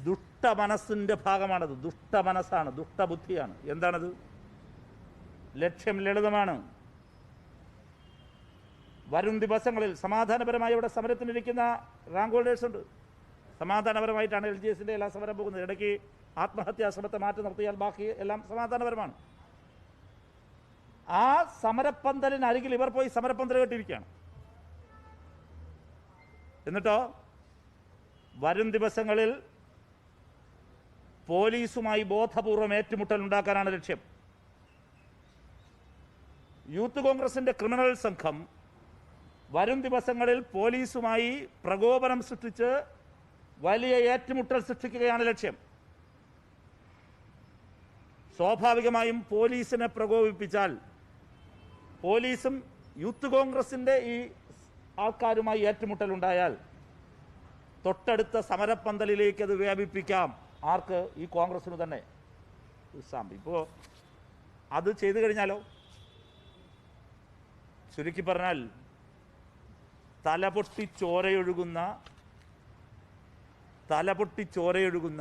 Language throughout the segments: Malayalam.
ദുഷ്ട മനസ്സിൻ്റെ ഭാഗമാണത്. ദുഷ്ട മനസ്സാണ്, ദുഷ്ടബുദ്ധിയാണ്. എന്താണത്? ലക്ഷ്യം ലളിതമാണ്. വരും ദിവസങ്ങളിൽ സമാധാനപരമായി ഇവിടെ സമരത്തിനിരിക്കുന്ന റാങ്ക് ഹോൾഡേഴ്സ് ഉണ്ട്. സമാധാനപരമായിട്ടാണ് LGSൻ്റെ എല്ലാ സമരം പോകുന്നത്. ഇടയ്ക്ക് ആത്മഹത്യാശ്രമത്തെ മാറ്റി നിർത്തിയാൽ ബാക്കി എല്ലാം സമാധാനപരമാണ്. ആ സമരപ്പന്തലിനരികിൽ ഇവർ പോയി സമരപ്പന്തൽ കെട്ടിയിരിക്കുകയാണ്. എന്നിട്ടോ വരും ദിവസങ്ങളിൽ പോലീസുമായി ബോധപൂർവം ഏറ്റുമുട്ടൽ ഉണ്ടാക്കാനാണ് ലക്ഷ്യം. യൂത്ത് കോൺഗ്രസിന്റെ ക്രിമിനൽ സംഘം വരും ദിവസങ്ങളിൽ പോലീസുമായി പ്രകോപനം സൃഷ്ടിച്ച് വലിയ ഏറ്റുമുട്ടൽ സൃഷ്ടിക്കുകയാണ് ലക്ഷ്യം. സ്വാഭാവികമായും പോലീസിനെ പ്രകോപിപ്പിച്ചാൽ പോലീസും യൂത്ത് കോൺഗ്രസിന്റെ ഈ ആൾക്കാരുമായി ഏറ്റുമുട്ടലുണ്ടായാൽ തൊട്ടടുത്ത സമരപ്പന്തലിലേക്ക് അത് വ്യാപിപ്പിക്കാം. ആർക്ക്? ഈ കോൺഗ്രസിന് തന്നെ. ഇപ്പോൾ അത് ചെയ്തു കഴിഞ്ഞാലോ? ചുരുക്കി പറഞ്ഞാൽ തലപൊട്ടി ചോരയൊഴുകുന്ന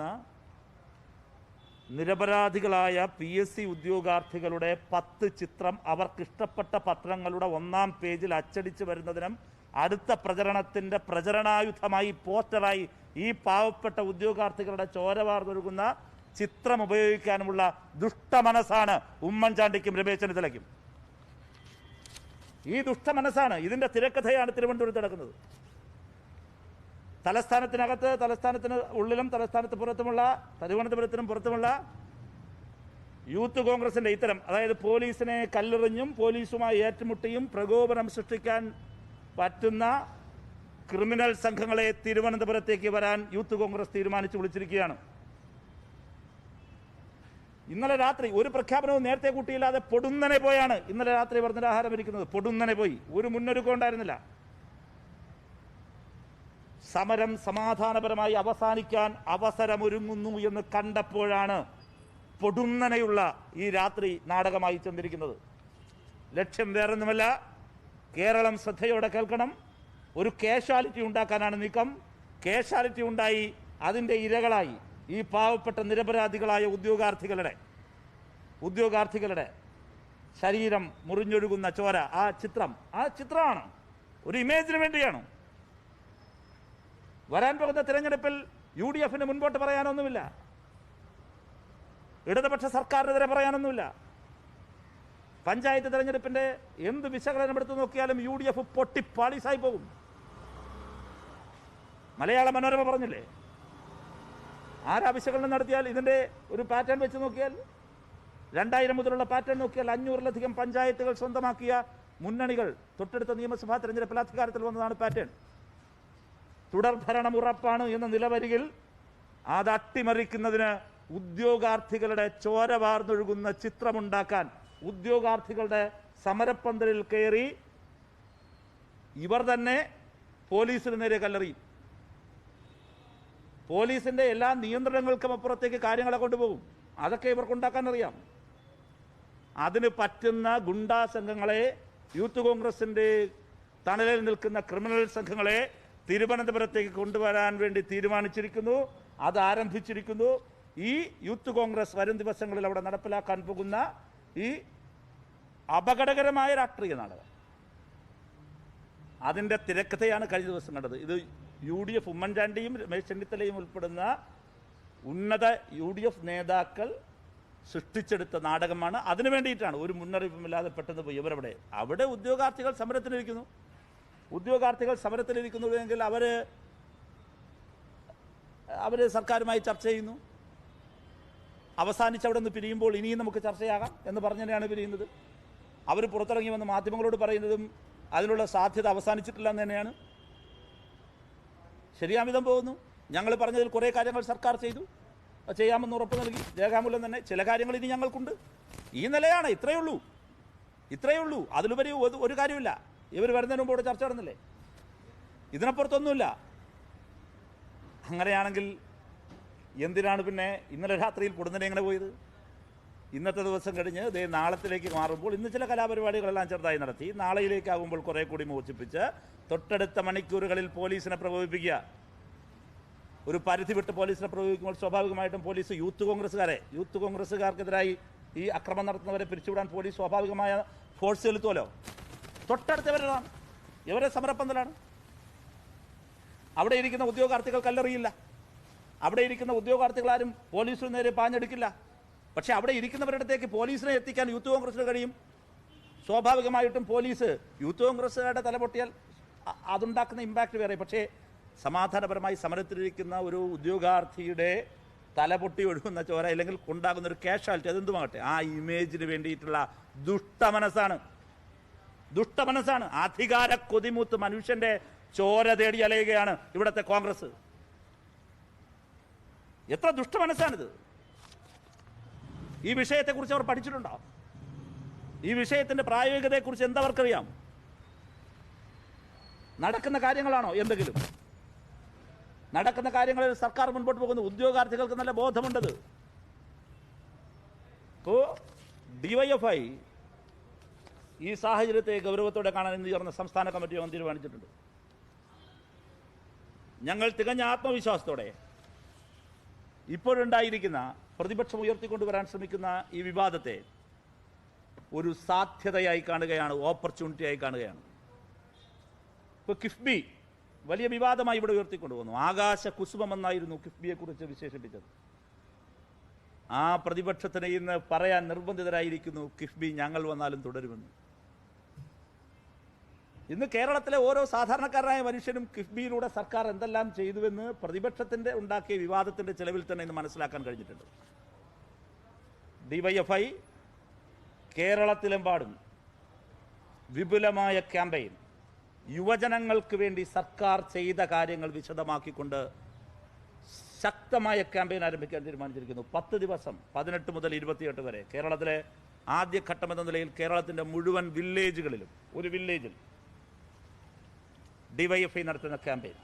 നിരപരാധികളായ PSC ഉദ്യോഗാർത്ഥികളുടെ 10 ചിത്രം അവർക്കിഷ്ടപ്പെട്ട പത്രങ്ങളുടെ 1-ാം പേജിൽ അച്ചടിച്ച് വരുന്നതിനും അടുത്ത പ്രചരണത്തിൻ്റെ പ്രചരണായുധമായി പോസ്റ്ററായി ഈ പാവപ്പെട്ട ഉദ്യോഗാർത്ഥികളുടെ ചോര വാർന്നൊഴുകുന്ന ചിത്രം ഉപയോഗിക്കാനുമുള്ള ദുഷ്ടമനസ്സാണ് ഉമ്മൻചാണ്ടിക്കും രമേശ് ചെന്നിത്തലയ്ക്കും. ഈ ദുഷ്ടമനസ്സാണ്. ഇതിൻ്റെ തിരക്കഥയാണ് തിരുവനന്തപുരത്ത് നടക്കുന്നത്. തലസ്ഥാനത്തിനകത്ത്, തലസ്ഥാനത്തിന് ഉള്ളിലും തലസ്ഥാനത്ത് പുറത്തുമുള്ള, തിരുവനന്തപുരത്തിനും പുറത്തുമുള്ള യൂത്ത് കോൺഗ്രസിൻ്റെ ഇത്തരം, അതായത് പോലീസിനെ കല്ലെറിഞ്ഞും പോലീസുമായി ഏറ്റുമുട്ടിയും പ്രകോപനം സൃഷ്ടിക്കാൻ പറ്റുന്ന ക്രിമിനൽ സംഘങ്ങളെ തിരുവനന്തപുരത്തേക്ക് വരാൻ യൂത്ത് കോൺഗ്രസ് തീരുമാനിച്ചു വിളിച്ചിരിക്കുകയാണ്. ഇന്നലെ രാത്രി ഒരു പ്രഖ്യാപനവും നേരത്തെ കൂട്ടിയില്ലാതെ പൊടുന്നനെ പോയാണ് ഇന്നലെ രാത്രി ഇവർ നിരാഹാരം ഇരിക്കുന്നത്. പൊടുന്നനെ പോയി. ഒരു മുന്നൊരുക്കം ഉണ്ടായിരുന്നില്ല. സമരം സമാധാനപരമായി അവസാനിക്കാൻ അവസരമൊരുങ്ങുന്നു എന്ന് കണ്ടപ്പോഴാണ് പൊടുന്നനെയുള്ള ഈ രാത്രി നാടകമായി ചെന്നിരിക്കുന്നത്. ലക്ഷ്യം വേറൊന്നുമല്ല. കേരളം ശ്രദ്ധയോടെ കേൾക്കണം. ഒരു കാഷ്വാലിറ്റി ഉണ്ടാക്കാനാണ് നീക്കം. കാഷ്വാലിറ്റി ഉണ്ടായി അതിൻ്റെ ഇരകളായി ഈ പാവപ്പെട്ട നിരപരാധികളായ ഉദ്യോഗാർത്ഥികളുടെ ശരീരം മുറിഞ്ഞൊഴുകുന്ന ചോര, ആ ചിത്രമാണ്. ഒരു ഇമേജിന് വേണ്ടിയാണ്. വരാൻ പോകുന്ന തിരഞ്ഞെടുപ്പിൽ UDFന് മുൻപോട്ട് പറയാനൊന്നുമില്ല. ഇടതുപക്ഷ സർക്കാരിനെതിരെ പറയാനൊന്നുമില്ല. പഞ്ചായത്ത് തിരഞ്ഞെടുപ്പിന്റെ എന്ത് വിശകലനം എടുത്തു നോക്കിയാലും UDF പൊട്ടിപ്പാളീസായി പോകും. മലയാള മനോരമ പറഞ്ഞില്ലേ, ആരാ വിശകലനം നടത്തിയാൽ ഇതിൻ്റെ ഒരു പാറ്റേൺ വെച്ച് നോക്കിയാൽ 2000 മുതലുള്ള പാറ്റേൺ നോക്കിയാൽ 500-ലധികം പഞ്ചായത്തുകൾ സ്വന്തമാക്കിയ മുന്നണികൾ തൊട്ടടുത്ത നിയമസഭാ തെരഞ്ഞെടുപ്പിൽ അധികാരത്തിൽ വന്നതാണ് പാറ്റേൺ. തുടർഭരണം ഉറപ്പാണ് എന്ന നിലവരികിൽ അത് അട്ടിമറിക്കുന്നതിന് ഉദ്യോഗാർത്ഥികളുടെ ചോര വാർന്നൊഴുകുന്ന ചിത്രമുണ്ടാക്കാൻ ഉദ്യോഗാർത്ഥികളുടെ സമരപ്പന്തലിൽ കയറി ഇവർ തന്നെ പോലീസിന് നേരെ കല്ലെറിയും. പോലീസിൻ്റെ എല്ലാ നിയന്ത്രണങ്ങൾക്കും അപ്പുറത്തേക്ക് കാര്യങ്ങളെ കൊണ്ടുപോകും. അതൊക്കെ ഇവർക്കുണ്ടാക്കാൻ അറിയാം. അതിന് പറ്റുന്ന ഗുണ്ടാ സംഘങ്ങളെ, യൂത്ത് കോൺഗ്രസിൻ്റെ തണലിൽ നിൽക്കുന്ന ക്രിമിനൽ സംഘങ്ങളെ തിരുവനന്തപുരത്തേക്ക് കൊണ്ടുവരാൻ വേണ്ടി തീരുമാനിച്ചിരിക്കുന്നു. അത് ആരംഭിച്ചിരിക്കുന്നു. ഈ യൂത്ത് കോൺഗ്രസ് വരും ദിവസങ്ങളിൽ അവിടെ നടപ്പിലാക്കാൻ പോകുന്ന ഈ അപകടകരമായ രാഷ്ട്രീയ നാടകം, അതിൻ്റെ തിരക്കഥയാണ് കഴിഞ്ഞ ദിവസം കണ്ടത്. ഇത് UDF ഉമ്മൻചാണ്ടിയും രമേശ് ചെന്നിത്തലയും ഉൾപ്പെടുന്ന ഉന്നത UDF നേതാക്കൾ സൃഷ്ടിച്ചെടുത്ത നാടകമാണ്. അതിനു വേണ്ടിയിട്ടാണ്. ഒരു മുന്നറിയിപ്പുമില്ലാതെ പെട്ടെന്ന് പോയി ഇവരവിടെ. അവിടെ ഉദ്യോഗാർത്ഥികൾ സമരത്തിലിരിക്കുന്നുവെങ്കിൽ അവർ സർക്കാരുമായി ചർച്ച ചെയ്യുന്നു. അവസാനിച്ച് അവിടെ നിന്ന് പിരിയുമ്പോൾ ഇനിയും നമുക്ക് ചർച്ചയാകാം എന്ന് പറഞ്ഞു തന്നെയാണ് പിരിയുന്നത്. അവർ പുറത്തിറങ്ങി വന്ന് മാധ്യമങ്ങളോട് പറയുന്നതും അതിനുള്ള സാധ്യത അവസാനിച്ചിട്ടില്ല എന്ന് തന്നെയാണ്. ശരിയാമിതം പോകുന്നു. ഞങ്ങൾ പറഞ്ഞതിൽ കുറേ കാര്യങ്ങൾ സർക്കാർ ചെയ്തു, ചെയ്യാമെന്ന് ഉറപ്പ് നൽകി. രേഖാമൂലം തന്നെ ചില കാര്യങ്ങൾ ഇനി ഞങ്ങൾക്കുണ്ട്. ഈ നിലയാണ്. ഇത്രയേ ഉള്ളൂ. അതിലുപരി ഒരു കാര്യമില്ല. ഇവർ വരുന്നതിന് മുമ്പോട് ചർച്ച നടന്നില്ലേ? ഇതിനപ്പുറത്തൊന്നുമില്ല. അങ്ങനെയാണെങ്കിൽ എന്തിനാണ് പിന്നെ ഇന്നലെ രാത്രിയിൽ പൊടുന്നനെ എങ്ങനെ പോയത്? ഇന്നത്തെ ദിവസം കഴിഞ്ഞ് നാളത്തിലേക്ക് മാറുമ്പോൾ ഇന്ന് ചില കലാപരിപാടികളെല്ലാം ചെറുതായി നടത്തി. നാളെയിലേക്കാകുമ്പോൾ കുറേ കൂടി മോചിപ്പിച്ച് തൊട്ടടുത്ത മണിക്കൂറുകളിൽ പോലീസിനെ പ്രകോപിപ്പിക്കുക. ഒരു പരിധി വിട്ട് പോലീസിനെ പ്രയോഗിക്കുമ്പോൾ സ്വാഭാവികമായിട്ടും പോലീസ് യൂത്ത് കോൺഗ്രസ്സുകാർക്കെതിരായി ഈ അക്രമം നടത്തുന്നവരെ പിരിച്ചുവിടാൻ പോലീസ് സ്വാഭാവികമായ ഫോഴ്സ് ചെലുത്തുമല്ലോ. തൊട്ടടുത്തവരാണ്, ഇവരെ സമരപ്പന്തലാണ്. അവിടെ ഇരിക്കുന്ന ഉദ്യോഗാർത്ഥികൾ കല്ലെറിയില്ല, അവിടെ ഇരിക്കുന്ന ഉദ്യോഗാർത്ഥികളാരും പോലീസിന് നേരെ പാഞ്ഞെടുക്കില്ല. പക്ഷേ അവിടെ ഇരിക്കുന്നവരുടെ അടുത്തേക്ക് പോലീസിനെ എത്തിക്കാൻ യൂത്ത് കോൺഗ്രസിന് കഴിയും. സ്വാഭാവികമായിട്ടും പോലീസ് യൂത്ത് കോൺഗ്രസ്സുകാരുടെ തലപൊട്ടിയാൽ അതുണ്ടാക്കുന്ന ഇമ്പാക്റ്റ് വേറെ. പക്ഷേ സമാധാനപരമായി സമരത്തിലിരിക്കുന്ന ഒരു ഉദ്യോഗാർത്ഥിയുടെ തലപൊട്ടി ഒഴുകുന്ന ചോര അല്ലെങ്കിൽ ഉണ്ടാകുന്ന ഒരു കാഷ്വാലിറ്റി അതെന്തുമാകട്ടെ, ആ ഇമേജിന് വേണ്ടിയിട്ടുള്ള ദുഷ്ടമനസ്സാണ്. അധികാര കൊതിമൂത്ത് മനുഷ്യന്റെ ചോര തേടി അലയുകയാണ് ഇവിടുത്തെ കോൺഗ്രസ്. എത്ര ദുഷ്ടമനസ്സാണിത്! ഈ വിഷയത്തെക്കുറിച്ച് അവർ പഠിച്ചിട്ടുണ്ടോ? ഈ വിഷയത്തിന്റെ പ്രായോഗികതയെക്കുറിച്ച് എന്തവർക്കറിയാം? നടക്കുന്ന കാര്യങ്ങളാണോ എന്തെങ്കിലും? നടക്കുന്ന കാര്യങ്ങളിൽ സർക്കാർ മുൻപോട്ട് പോകുന്നു. ഉദ്യോഗാർത്ഥികൾക്ക് നല്ല ബോധമുണ്ടത്. ഇപ്പോൾ ഡിവൈഎഫ്ഐ ഈ സാഹചര്യത്തെ ഗൗരവത്തോടെ കാണാൻ ഇന്ന് ചേർന്ന സംസ്ഥാന കമ്മിറ്റി യോഗം തീരുമാനിച്ചിട്ടുണ്ട്. ഞങ്ങൾ തികഞ്ഞ ആത്മവിശ്വാസത്തോടെ ഇപ്പോഴുണ്ടായിരിക്കുന്ന പ്രതിപക്ഷം ഉയർത്തിക്കൊണ്ടുവരാൻ ശ്രമിക്കുന്ന ഈ വിവാദത്തെ ഒരു സാധ്യതയായി കാണുകയാണ്, ഓപ്പർച്യൂണിറ്റിയായി കാണുകയാണ്. ഇപ്പോൾ കിഫ്ബി വലിയ വിവാദമായി ഇവിടെ ഉയർത്തിക്കൊണ്ടുവന്നു. ആകാശ കുസുമമെന്നായിരുന്നു കിഫ്ബിയെക്കുറിച്ച് വിശേഷിപ്പിച്ചത്. ആ പ്രതിപക്ഷത്തിന് ഇന്ന് പറയാൻ നിർബന്ധിതരായിരിക്കുന്നു കിഫ്ബി ഞങ്ങൾ വന്നാലും തുടരുമെന്ന്. ഇന്ന് കേരളത്തിലെ ഓരോ സാധാരണക്കാരനായ മനുഷ്യനും കിഫ്ബിയിലൂടെ സർക്കാർ എന്തെല്ലാം ചെയ്തുവെന്ന് പ്രതിപക്ഷത്തിൻ്റെ ഉണ്ടാക്കിയ വിവാദത്തിൻ്റെ ചെലവിൽ തന്നെ ഇന്ന് മനസ്സിലാക്കാൻ കഴിഞ്ഞിട്ടുണ്ട്. ഡിവൈഎഫ്ഐ കേരളത്തിലെമ്പാടും വിപുലമായ ക്യാമ്പയിൻ, യുവജനങ്ങൾക്ക് വേണ്ടി സർക്കാർ ചെയ്ത കാര്യങ്ങൾ വിശദമാക്കിക്കൊണ്ട് ശക്തമായ ക്യാമ്പയിൻ ആരംഭിക്കാൻ തീരുമാനിച്ചിരിക്കുന്നു. 10 ദിവസം 18 മുതൽ 28 വരെ കേരളത്തിലെ ആദ്യഘട്ടം എന്ന നിലയിൽ കേരളത്തിൻ്റെ മുഴുവൻ വില്ലേജുകളിലും ഒരു വില്ലേജിൽ ഡിവൈഎഫ്ഐ നടത്തുന്ന ക്യാമ്പയിൻ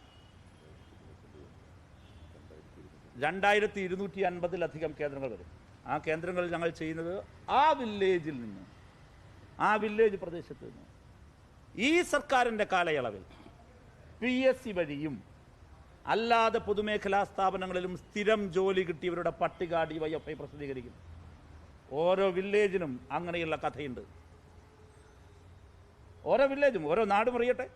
2250-ലധികം കേന്ദ്രങ്ങൾ വരും. ആ കേന്ദ്രങ്ങളിൽ ഞങ്ങൾ ചെയ്യുന്നത് ആ വില്ലേജിൽ നിന്ന്, ആ വില്ലേജ് പ്രദേശത്ത് നിന്ന് ഈ സർക്കാരിൻ്റെ കാലയളവിൽ PSC വഴിയും അല്ലാതെ പൊതുമേഖലാ സ്ഥാപനങ്ങളിലും സ്ഥിരം ജോലി കിട്ടിയവരുടെ പട്ടിക ഡിവൈഎഫ്ഐ പ്രസിദ്ധീകരിക്കും. ഓരോ വില്ലേജിനും അങ്ങനെയുള്ള കഥയുണ്ട്. ഓരോ വില്ലേജും ഓരോ നാടും അറിയട്ടെ,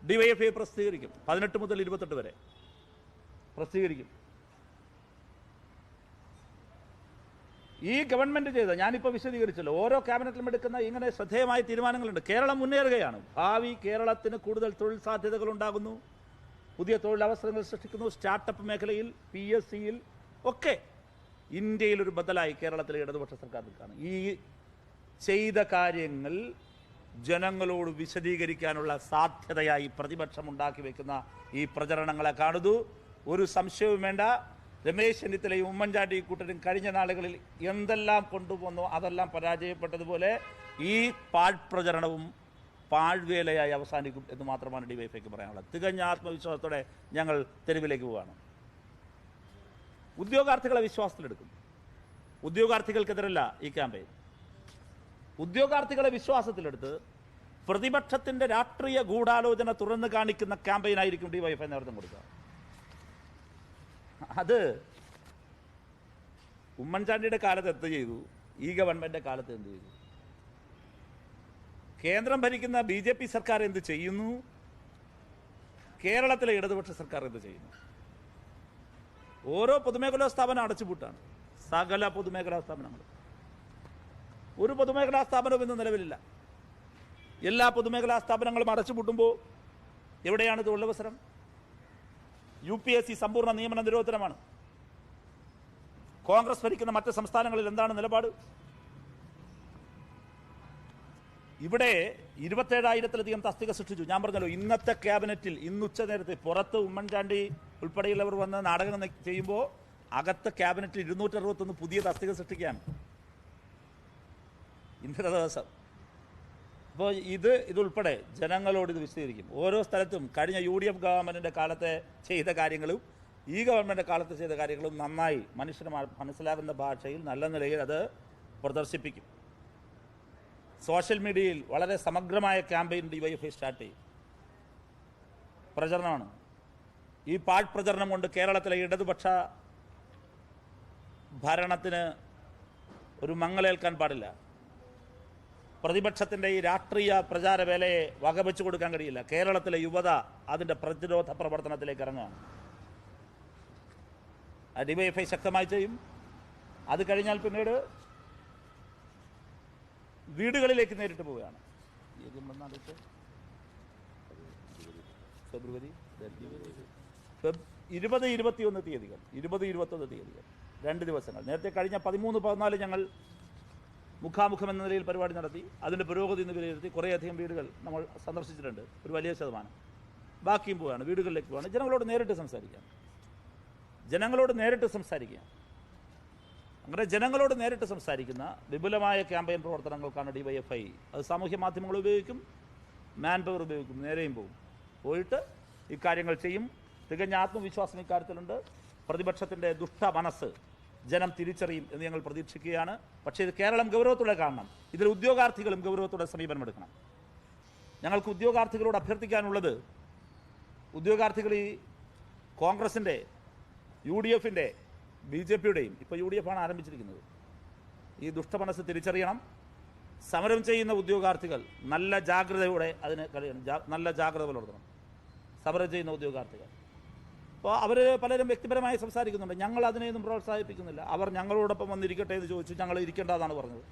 ഡിവൈഎഫ്ഐ പ്രസിദ്ധീകരിക്കും. 18 മുതൽ 28 വരെ പ്രസിദ്ധീകരിക്കും. ഈ ഗവൺമെൻറ് ചെയ്ത, ഞാനിപ്പോൾ വിശദീകരിച്ചല്ലോ, ഓരോ ക്യാബിനറ്റിലും എടുക്കുന്ന ഇങ്ങനെ ശ്രദ്ധേയമായ തീരുമാനങ്ങളുണ്ട്. കേരളം മുന്നേറുകയാണ്. ഭാവി കേരളത്തിന് കൂടുതൽ തൊഴിൽ സാധ്യതകൾ ഉണ്ടാകുന്നു, പുതിയ തൊഴിലവസരങ്ങൾ സൃഷ്ടിക്കുന്നു. സ്റ്റാർട്ടപ്പ് മേഖലയിൽ, PSCയിൽ ഒക്കെ ഇന്ത്യയിലൊരു ബദലായി കേരളത്തിലെ ഇടതുപക്ഷ സർക്കാർ നിൽക്കുകയാണ്. ഈ ചെയ്ത കാര്യങ്ങൾ ജനങ്ങളോട് വിശദീകരിക്കാനുള്ള സാധ്യതയായി പ്രതിപക്ഷം ഉണ്ടാക്കി വയ്ക്കുന്ന ഈ പ്രചരണങ്ങളെ കാണുന്നു. ഒരു സംശയവും വേണ്ട, രമേശ് ചെന്നിത്തലയും ഉമ്മൻചാണ്ടി കൂട്ടരും കഴിഞ്ഞ നാളുകളിൽ എന്തെല്ലാം കൊണ്ടുപോകുന്നു അതെല്ലാം പരാജയപ്പെട്ടതുപോലെ ഈ പാഴ്പ്രചരണവും പാഴ്വേലയായി അവസാനിക്കും എന്ന് മാത്രമാണ് ഡിവൈഎഫ്ഐക്ക് പറയാനുള്ളത്. തികഞ്ഞ ആത്മവിശ്വാസത്തോടെ ഞങ്ങൾ തെരുവിലേക്ക് പോവുകയാണ്. ഉദ്യോഗാർത്ഥികളെ വിശ്വാസത്തിലെടുക്കും. ഉദ്യോഗാർത്ഥികൾക്കെതിരല്ല ഈ ക്യാമ്പയിൻ. ഉദ്യോഗാർത്ഥികളെ വിശ്വാസത്തിലെടുത്ത് പ്രതിപക്ഷത്തിൻ്റെ രാഷ്ട്രീയ ഗൂഢാലോചന തുറന്നു കാണിക്കുന്ന ക്യാമ്പയിനായിരിക്കും ഡിവൈഎഫ്ഐ നേതൃത്വം കൊടുക്കുക. അത് ഉമ്മൻചാണ്ടിയുടെ കാലത്ത് എന്ത് ചെയ്തു, ഈ ഗവൺമെൻറ്റിൻ്റെ കാലത്ത് എന്ത് ചെയ്തു, കേന്ദ്രം ഭരിക്കുന്ന BJP സർക്കാർ എന്ത് ചെയ്യുന്നു, കേരളത്തിലെ ഇടതുപക്ഷ സർക്കാർ എന്ത് ചെയ്യുന്നു? ഓരോ പൊതുമേഖലാ സ്ഥാപനം അടച്ചുപൂട്ടാണ്. സകല പൊതുമേഖലാ സ്ഥാപനങ്ങളും. ഒരു പൊതുമേഖലാ സ്ഥാപനവും ഇന്ന് നിലവിലില്ല. എല്ലാ പൊതുമേഖലാ സ്ഥാപനങ്ങളും അടച്ചുപൂട്ടുമ്പോൾ എവിടെയാണ് തൊഴിലവസരം? UPSC സമ്പൂർണ്ണ നിയമന നിരോധനമാണ്. കോൺഗ്രസ് ഭരിക്കുന്ന മറ്റ് സംസ്ഥാനങ്ങളിൽ എന്താണ് നിലപാട്? ഇവിടെ 27,000-ലധികം തസ്തിക സൃഷ്ടിച്ചു. ഞാൻ പറഞ്ഞല്ലോ, ഇന്നത്തെ ക്യാബിനറ്റിൽ ഇന്ന് ഉച്ച നേരത്തെ പുറത്ത് ഉമ്മൻചാണ്ടി ഉൾപ്പെടെയുള്ളവർ വന്ന് നാടകം ചെയ്യുമ്പോൾ അകത്ത് ക്യാബിനറ്റിൽ 261 പുതിയ തസ്തിക സൃഷ്ടിക്കുകയാണ് ഇന്നത്തെ ദിവസം. അപ്പോൾ ഇതുൾപ്പെടെ ജനങ്ങളോട് ഇത് വിശദീകരിക്കും. ഓരോ സ്ഥലത്തും കഴിഞ്ഞ UDF ഗവൺമെൻറ്റിൻ്റെ കാലത്തെ ചെയ്ത കാര്യങ്ങളും ഈ ഗവൺമെൻറ് കാലത്ത് ചെയ്ത കാര്യങ്ങളും നന്നായി മനുഷ്യന് മനസ്സിലാകുന്ന ഭാഷയിൽ നല്ല നിലയിൽ അത് പ്രദർശിപ്പിക്കും. സോഷ്യൽ മീഡിയയിൽ വളരെ സമഗ്രമായ ക്യാമ്പയിൻ ഡിവൈഎഫ്ഐ സ്റ്റാർട്ട് ചെയ്യും. പ്രചരണമാണ്. ഈ പാഴ്പ്രചരണം കൊണ്ട് കേരളത്തിലെ ഇടതുപക്ഷ ഭരണത്തിന് ഒരു മങ്ങലേൽക്കാൻ പാടില്ല. പ്രതിപക്ഷത്തിൻ്റെ ഈ രാഷ്ട്രീയ പ്രചാരവേലയെ വകവെച്ചു കൊടുക്കാൻ കഴിയില്ല. കേരളത്തിലെ യുവത അതിൻ്റെ പ്രതിരോധ പ്രവർത്തനത്തിലേക്ക് ഇറങ്ങുകയാണ്. ഡിവൈഎഫ്ഐ ശക്തമായി ചെയ്യും. അത് കഴിഞ്ഞാൽ പിന്നീട് വീടുകളിലേക്ക് നേരിട്ട് പോവുകയാണ്. ഫെബ്രുവരി 20-21 തീയതികൾ 20-21 തീയതികൾ 2 ദിവസങ്ങൾ. നേരത്തെ കഴിഞ്ഞ 13-14 ഞങ്ങൾ മുഖാമുഖം എന്ന നിലയിൽ പരിപാടി നടത്തി. അതിൻ്റെ പുരോഗതി എന്ന് വിലയിരുത്തി കുറേയധികം വീടുകൾ നമ്മൾ സന്ദർശിച്ചിട്ടുണ്ട്. ഒരു വലിയ ശതമാനം. ബാക്കിയും പോവുകയാണ്, വീടുകളിലേക്ക് പോവുകയാണ്. ജനങ്ങളോട് നേരിട്ട് സംസാരിക്കാം. അങ്ങനെ ജനങ്ങളോട് നേരിട്ട് സംസാരിക്കുന്ന വിപുലമായ ക്യാമ്പയിൻ പ്രവർത്തനങ്ങൾക്കാണ് ഡിവൈഎഫ്ഐ. അത് സാമൂഹ്യ മാധ്യമങ്ങൾ ഉപയോഗിക്കും, മാൻ പവർ ഉപയോഗിക്കും. നേരെയും പോയിട്ട് ഇക്കാര്യങ്ങൾ ചെയ്യും. തികഞ്ഞ ആത്മവിശ്വാസം ഇക്കാര്യത്തിലുണ്ട്. പ്രതിപക്ഷത്തിൻ്റെ ദുഷ്ട മനസ്സ് ജനം തിരിച്ചറിയും എന്ന് ഞങ്ങൾ പ്രതീക്ഷിക്കുകയാണ്. പക്ഷേ ഇത് കേരളം ഗൗരവത്തോടെ കാണണം. ഇതിൽ ഉദ്യോഗാർത്ഥികളും ഗൗരവത്തോടെ സമീപനമെടുക്കണം. ഞങ്ങൾക്ക് ഉദ്യോഗാർത്ഥികളോട് അഭ്യർത്ഥിക്കാനുള്ളത്, ഉദ്യോഗാർത്ഥികൾ ഈ കോൺഗ്രസിൻ്റെ, UDFൻ്റെ, BJPയുടെയും, ഇപ്പോൾ UDF ആണ് ആരംഭിച്ചിരിക്കുന്നത്, ഈ ദുഷ്ടമനസ്സ് തിരിച്ചറിയണം. സമരം ചെയ്യുന്ന ഉദ്യോഗാർത്ഥികൾ നല്ല ജാഗ്രതയോടെ അതിന് കഴിയണം, നല്ല ജാഗ്രത പുലർത്തണം. സമരം ചെയ്യുന്ന ഉദ്യോഗാർത്ഥികൾ അപ്പോൾ അവർ പലരും വ്യക്തിപരമായി സംസാരിക്കുന്നുണ്ട്. ഞങ്ങൾ അതിനെയൊന്നും പ്രോത്സാഹിപ്പിക്കുന്നില്ല. അവർ ഞങ്ങളോടൊപ്പം വന്നിരിക്കട്ടെ എന്ന് ചോദിച്ചു. ഞങ്ങൾ ഇരിക്കേണ്ടതാണ് പറഞ്ഞത്.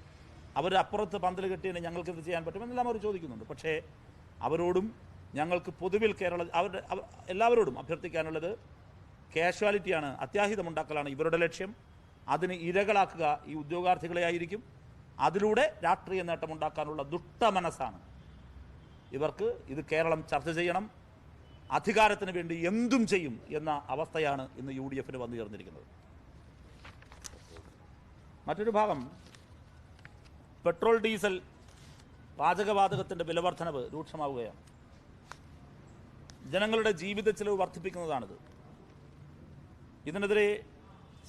അവർ അപ്പുറത്ത് പന്തൽ കെട്ടിയതിന് ഞങ്ങൾക്ക് ഇത് ചെയ്യാൻ പറ്റുമെന്നെല്ലാം അവർ ചോദിക്കുന്നുണ്ട്. പക്ഷേ അവരോടും ഞങ്ങൾക്ക് പൊതുവിൽ എല്ലാവരോടും അഭ്യർത്ഥിക്കാനുള്ളത് കാഷ്വാലിറ്റിയാണ്, അത്യാഹിതമുണ്ടാക്കലാണ് ഇവരുടെ ലക്ഷ്യം. അതിന് ഇരകളാക്കുക ഈ ഉദ്യോഗാർത്ഥികളെ ആയിരിക്കും. അതിലൂടെ രാഷ്ട്രീയ നേട്ടമുണ്ടാക്കാനുള്ള ദുഷ്ടമനസ്സാണ് ഇവർക്ക്. ഇത് കേരളം ചർച്ച ചെയ്യണം. അധികാരത്തിന് വേണ്ടി എന്തും ചെയ്യും എന്ന അവസ്ഥയാണ് ഇന്ന് UDFന് വന്നു ചേർന്നിരിക്കുന്നത്. മറ്റൊരു ഭാഗം, പെട്രോൾ, ഡീസൽ, പാചകവാതകത്തിൻ്റെ വിലവർദ്ധനവ് രൂക്ഷമാവുകയാണ്. ജനങ്ങളുടെ ജീവിത ചെലവ് വർദ്ധിപ്പിക്കുന്നതാണിത്. ഇതിനെതിരെ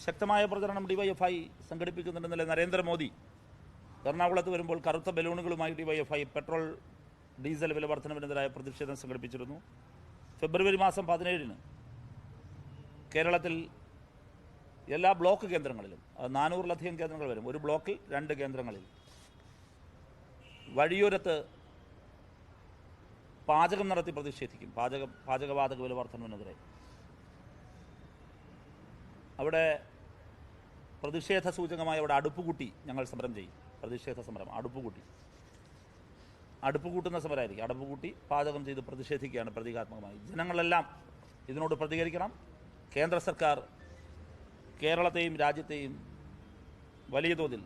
ശക്തമായ പ്രചരണം ഡിവൈഎഫ്ഐ സംഘടിപ്പിക്കുന്നുണ്ടെന്നല്ലേ നരേന്ദ്രമോദി എറണാകുളത്ത് വരുമ്പോൾ കറുത്ത ബലൂണുകളുമായി ഡിവൈഎഫ്ഐ പെട്രോൾ, ഡീസൽ വിലവർദ്ധനവിനെതിരായ പ്രതിഷേധം സംഘടിപ്പിച്ചിരുന്നു. ഫെബ്രുവരി മാസം 17-ന് കേരളത്തിൽ എല്ലാ ബ്ലോക്ക് കേന്ദ്രങ്ങളിലും, 400-ലധികം കേന്ദ്രങ്ങൾ വരും, ഒരു ബ്ലോക്കിൽ 2 കേന്ദ്രങ്ങളിൽ വഴിയോരത്ത് പാചകം നടത്തി പ്രതിഷേധിക്കും. പാചകവാതക വിലവർദ്ധനവിനെതിരെ അവിടെ പ്രതിഷേധ സൂചകമായി അവിടെ അടുപ്പുകൂട്ടി ഞങ്ങൾ സമരം ചെയ്യും. പ്രതിഷേധ സമരം, അടുപ്പ് കൂട്ടുന്ന സമരമായിരിക്കും. അടുപ്പ് കൂട്ടി പാചകം ചെയ്ത് പ്രതിഷേധിക്കുകയാണ് പ്രതീകാത്മകമായി. ജനങ്ങളെല്ലാം ഇതിനോട് പ്രതികരിക്കണം. കേന്ദ്ര സർക്കാർ കേരളത്തെയും രാജ്യത്തെയും വലിയ തോതിൽ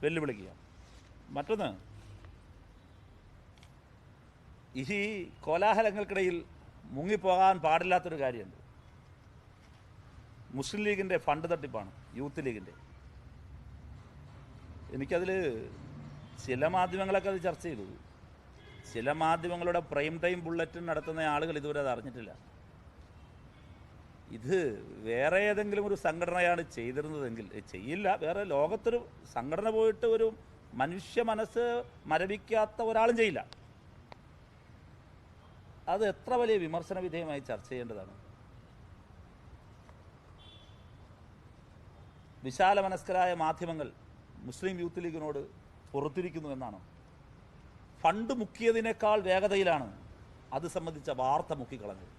വെല്ലുവിളിക്കുക. മറ്റൊന്ന്, ഈ കോലാഹലങ്ങൾക്കിടയിൽ മുങ്ങിപ്പോകാൻ പാടില്ലാത്തൊരു കാര്യമുണ്ട്. മുസ്ലിം ലീഗിൻ്റെ ഫണ്ട് തട്ടിപ്പാണ്, യൂത്ത് ലീഗിൻ്റെ. എനിക്കതിൽ ചില മാധ്യമങ്ങളൊക്കെ അത് ചർച്ച ചെയ്തു. ചില മാധ്യമങ്ങളുടെ പ്രൈം ടൈം ബുള്ളറ്റിൻ നടത്തുന്ന ആളുകൾ ഇതുവരെ അത് അറിഞ്ഞിട്ടില്ല. ഇത് വേറെ ഏതെങ്കിലും ഒരു സംഘടനയാണ് ചെയ്തിരുന്നതെങ്കിൽ ചെയ്യില്ല. വേറെ ലോകത്തൊരു സംഘടന പോയിട്ട് ഒരു മനുഷ്യ മനസ്സ് മരവിക്കാത്ത ഒരാളും ചെയ്യില്ല. അത് എത്ര വലിയ വിമർശന വിധേയമായി ചർച്ച ചെയ്യേണ്ടതാണ്. വിശാല മനസ്കരായ മാധ്യമങ്ങൾ മുസ്ലിം യൂത്ത് ലീഗിനോട് പുറത്തിരിക്കുന്നു എന്നാണ്. ഫണ്ട് മുക്കിയതിനേക്കാൾ വേഗതയിലാണ് അത് സംബന്ധിച്ച വാർത്ത മുക്കിക്കളഞ്ഞത്.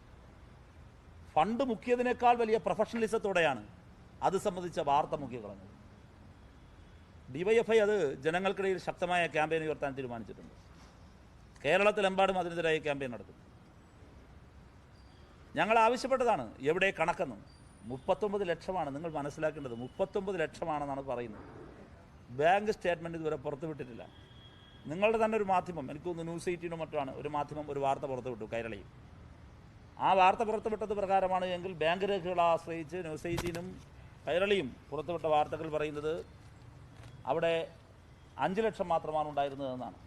ഫണ്ട് മുക്കിയതിനേക്കാൾ വലിയ പ്രൊഫഷണലിസത്തോടെയാണ് അത് സംബന്ധിച്ച വാർത്ത മുക്കിക്കളഞ്ഞത്. ഡിവൈഎഫ്ഐ അത് ജനങ്ങൾക്കിടയിൽ ശക്തമായ ക്യാമ്പയിൻ ഉയർത്താൻ തീരുമാനിച്ചിട്ടുണ്ട്. കേരളത്തിലെമ്പാടും അതിനെതിരായി ക്യാമ്പയിൻ നടത്തും. ഞങ്ങൾ ആവശ്യപ്പെട്ടതാണ് എവിടെ കണക്കെന്നും. 39 ലക്ഷമാണ് നിങ്ങൾ മനസ്സിലാക്കേണ്ടത്. 39 ലക്ഷമാണെന്നാണ് പറയുന്നത്. ബാങ്ക് സ്റ്റേറ്റ്മെൻറ്റ് ഇതുവരെ പുറത്തുവിട്ടിട്ടില്ല. നിങ്ങളുടെ തന്നെ ഒരു മാധ്യമം, എനിക്കൊന്ന് ന്യൂസ് 18 മറ്റാണ് ഒരു മാധ്യമം ഒരു വാർത്ത പുറത്തുവിട്ടു, കൈരളിയും. ആ വാർത്ത പുറത്തുവിട്ടത് പ്രകാരമാണ് എങ്കിൽ ബാങ്ക് രേഖകളെ ആശ്രയിച്ച് ന്യൂസ് 18-ഉം കൈരളിയും പുറത്തുവിട്ട വാർത്തകൾ പറയുന്നത് അവിടെ 5 ലക്ഷം മാത്രമാണ് ഉണ്ടായിരുന്നതെന്നാണ്.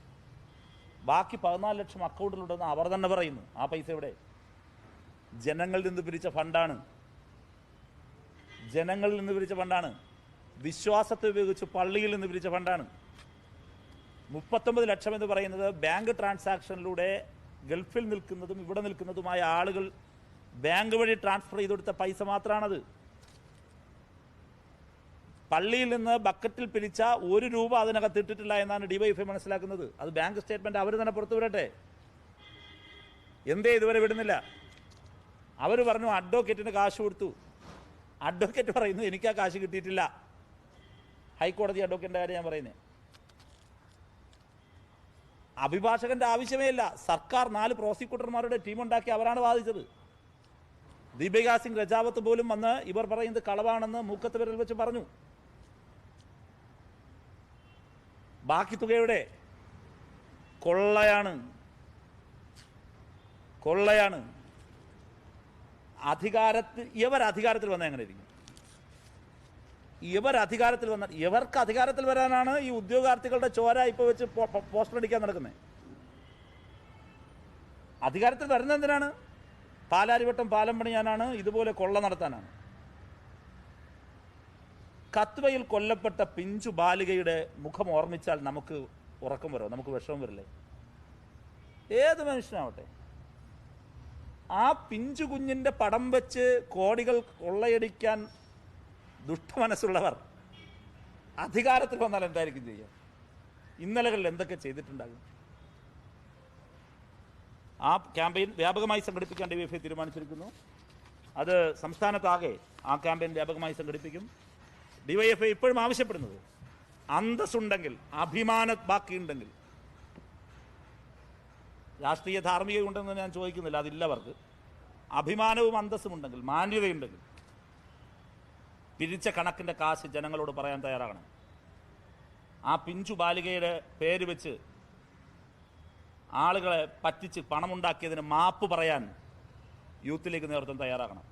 ബാക്കി 14 ലക്ഷം അക്കൗണ്ടിലുണ്ടെന്ന് അവർ തന്നെ പറയുന്നു. ആ പൈസ എവിടെ? ജനങ്ങളിൽ നിന്ന് പിരിച്ച ഫണ്ടാണ്. ജനങ്ങളിൽ നിന്ന് പിരിച്ച ഫണ്ടാണ്. വിശ്വാസത്തെ ഉപയോഗിച്ച് പള്ളിയിൽ നിന്ന് പിരിച്ച ഫണ്ടാണ്. 39 ലക്ഷം എന്ന് പറയുന്നത് ബാങ്ക് ട്രാൻസാക്ഷനിലൂടെ ഗൾഫിൽ നിൽക്കുന്നതും ഇവിടെ നിൽക്കുന്നതുമായ ആളുകൾ ബാങ്ക് വഴി ട്രാൻസ്ഫർ ചെയ്ത് കൊടുത്ത പൈസ മാത്രമാണത്. പള്ളിയിൽ നിന്ന് ബക്കറ്റിൽ പിരിച്ച 1 രൂപ അതിനകത്ത് ഇട്ടിട്ടില്ല എന്നാണ് ഡിവൈഎഫ്ഐ മനസ്സിലാക്കുന്നത്. അത് ബാങ്ക് സ്റ്റേറ്റ്മെന്റ് അവർ തന്നെ പുറത്തു വിടട്ടെ. എന്തേ ഇതുവരെ വിടുന്നില്ല? അവർ പറഞ്ഞു അഡ്വക്കേറ്റിന് കാശ് കൊടുത്തു. അഡ്വക്കേറ്റ് പറയുന്നു എനിക്ക് ആ കാശ് കിട്ടിയിട്ടില്ല. ഹൈക്കോടതി അഡ്വക്കേറ്റിൻ്റെ കാര്യം ഞാൻ പറയുന്നത്. അഭിഭാഷകന്റെ ആവശ്യമേ ഇല്ല. സർക്കാർ 4 പ്രോസിക്യൂട്ടർമാരുടെ ടീമുണ്ടാക്കി അവരാണ് വാദിച്ചത്. ദീപിക സിംഗ് രജാവത്ത് പോലും വന്ന് ഇവർ പറയുന്നത് കളവാണെന്ന് മൂക്കത്ത് വിരൽ വെച്ച് പറഞ്ഞു. ബാക്കി തുകയുടെ കൊള്ളയാണ്. ഇവർ അധികാരത്തിൽ വന്നാൽ എങ്ങനെ ഇരിക്കും? ഇവർക്ക് അധികാരത്തിൽ വരാനാണ് ഈ ഉദ്യോഗാർത്ഥികളുടെ ചോര ഇപ്പൊ വെച്ച് പോസ്റ്റർ അടിക്കാൻ നടക്കുന്നത്. അധികാരത്തിൽ വരുന്നത് എന്തിനാണ്? പാലാരിവട്ടം പാലം പണിയാനാണ്, ഇതുപോലെ കൊള്ള നടത്താനാണ്. കത്വയിൽ കൊല്ലപ്പെട്ട പിഞ്ചു ബാലികയുടെ മുഖം ഓർമ്മിച്ചാൽ നമുക്ക് ഉറക്കം വരോ? നമുക്ക് വിഷമം വരില്ലേ? ഏത് മനുഷ്യനാവട്ടെ, ആ പിഞ്ചു കുഞ്ഞിന്റെ പടം വെച്ച് കോടികൾ കൊള്ളയടിക്കാൻ ദുഷ്ടമനസ്സുള്ളവർ അധികാരത്തിൽ വന്നാൽ എന്തായിരിക്കും ചെയ്യുക? ഇന്നലകളിൽ എന്തൊക്കെ ചെയ്തിട്ടുണ്ടാകും? ആ ക്യാമ്പയിൻ വ്യാപകമായി സംഘടിപ്പിക്കാൻ ഡിവൈഎഫ്ഐ തീരുമാനിച്ചിരിക്കുന്നു. അത് സംസ്ഥാനത്താകെ ആ ക്യാമ്പയിൻ വ്യാപകമായി സംഘടിപ്പിക്കും. ഡിവൈഎഫ്ഐ ഇപ്പോഴും ആവശ്യപ്പെടുന്നത് അന്തസ്സുണ്ടെങ്കിൽ, അഭിമാനം ബാക്കിയുണ്ടെങ്കിൽ, രാഷ്ട്രീയ ധാർമ്മികത ഉണ്ടെന്ന് ഞാൻ ചോദിക്കുന്നില്ല, അതില്ല അവർക്ക്. അഭിമാനവും അന്തസ്സും ഉണ്ടെങ്കിൽ, മാന്യതയുണ്ടെങ്കിൽ പിരിച്ച കണക്കിൻ്റെ കാശ് ജനങ്ങളോട് പറയാൻ തയ്യാറാകണം. ആ പിഞ്ചു ബാലികയുടെ പേര് വെച്ച് ആളുകളെ പറ്റിച്ച് പണമുണ്ടാക്കിയതിന് മാപ്പ് പറയാൻ യൂത്ത് ലീഗ് നേതൃത്വം തയ്യാറാകണം.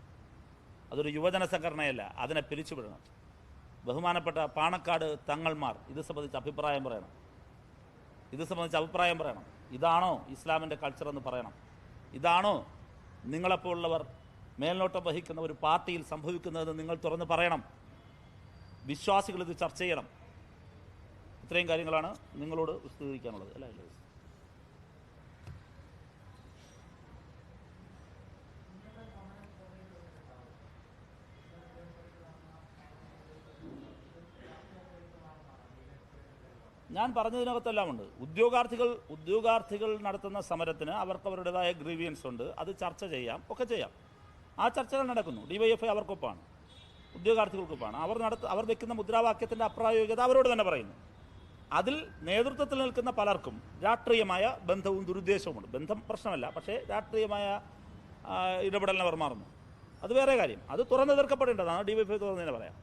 അതൊരു യുവജന സംഘടനയല്ല, അതിനെ പിരിച്ചുവിടണം. ബഹുമാനപ്പെട്ട പാണക്കാട് തങ്ങൾമാർ ഇത് സംബന്ധിച്ച് അഭിപ്രായം പറയണം. ഇതാണോ ഇസ്ലാമിൻ്റെ കൾച്ചർ എന്ന് പറയണം. ഇതാണോ നിങ്ങളെപ്പോലുള്ളവർ മേൽനോട്ടം വഹിക്കുന്ന ഒരു പാർട്ടിയിൽ സംഭവിക്കുന്നതെന്ന് നിങ്ങൾ തുറന്ന് പറയണം. വിശ്വാസികൾ ഇത് ചർച്ച ചെയ്യണം. ഇത്രയും കാര്യങ്ങളാണ് നിങ്ങളോട് വിശദീകരിക്കാനുള്ളത്. അല്ല, ഞാൻ പറഞ്ഞതിനകത്തെല്ലാം ഉണ്ട്. ഉദ്യോഗാർത്ഥികൾ നടത്തുന്ന സമരത്തിന് അവർക്ക് അവരുടേതായ ഗ്രീവിയൻസ് ഉണ്ട്. അത് ചർച്ച ചെയ്യാം, ഒക്കെ ചെയ്യാം. ആ ചർച്ചകൾ നടക്കുന്നു. ഡിവൈഎഫ്ഐ അവർക്കൊപ്പമാണ്, ഉദ്യോഗാർത്ഥികൾക്കൊപ്പമാണ്. അവർ വെക്കുന്ന മുദ്രാവാക്യത്തിൻ്റെ അപ്രായോഗികത അവരോട് തന്നെ പറയുന്നു. അതിൽ നേതൃത്വത്തിൽ നിൽക്കുന്ന പലർക്കും രാഷ്ട്രീയമായ ബന്ധവും ദുരുദ്ദേശവുമുണ്ട്. ബന്ധം പ്രശ്നമല്ല, പക്ഷേ രാഷ്ട്രീയമായ ഇടപെടലിനെ അവർ മാറുന്നു. അത് വേറെ കാര്യം. അത് തുറന്നു തീർക്കപ്പെടേണ്ടതാണ്. ഡിവൈഎഫ്ഐ തുറന്നു തന്നെ പറയാം.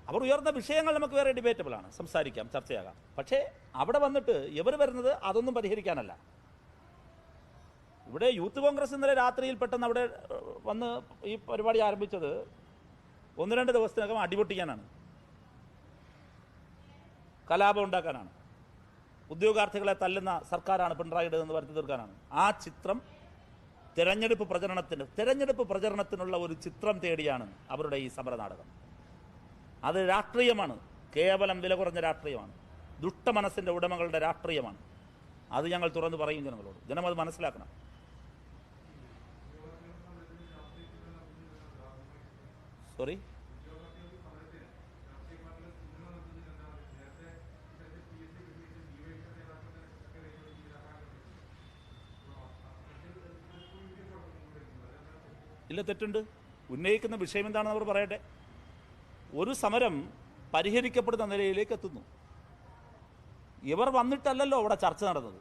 അവർ ഉയർന്ന വിഷയങ്ങൾ നമുക്ക് വേറെ ഡിബേറ്റബിളാണ്, സംസാരിക്കാം, ചർച്ചയാകാം. പക്ഷേ അവിടെ വന്നിട്ട് ഇവർ വരുന്നത് അതൊന്നും പരിഹരിക്കാനല്ല. ഇവിടെ യൂത്ത് കോൺഗ്രസ് ഇന്നലെ രാത്രിയിൽ പെട്ടെന്ന് അവിടെ വന്ന് ഈ പരിപാടി ആരംഭിച്ചത് 1-2 ദിവസത്തിനകം അടിപൊട്ടിക്കാനാണ്, കലാപം ഉണ്ടാക്കാനാണ്, ഉദ്യോഗാർത്ഥികളെ തല്ലുന്ന സർക്കാരാണ് പിണറായിയുടെ എന്ന് വരുത്തി തീർക്കാനാണ്. ആ ചിത്രം തെരഞ്ഞെടുപ്പ് പ്രചരണത്തിനുള്ള ഒരു ചിത്രം തേടിയാണ് അവരുടെ ഈ സമരനാടകം. അത് രാഷ്ട്രീയമാണ്, കേവലം വില കുറഞ്ഞ രാഷ്ട്രീയമാണ്, ദുഷ്ടമനസ്സിൻ്റെ ഉടമകളുടെ രാഷ്ട്രീയമാണ്. അത് ഞങ്ങൾ തുറന്നു പറയും ജനങ്ങളോട്. ജനം അത് മനസ്സിലാക്കണം. സോറി, ഇല്ല, തെറ്റുണ്ട്. ഉന്നയിക്കുന്ന വിഷയം എന്താണെന്ന് അവർ പറയട്ടെ. ഒരു സമരം പരിഹരിക്കപ്പെടുന്ന നിലയിലേക്ക് എത്തുന്നു. ഇവർ വന്നിട്ടല്ലല്ലോ അവിടെ ചർച്ച നടന്നത്.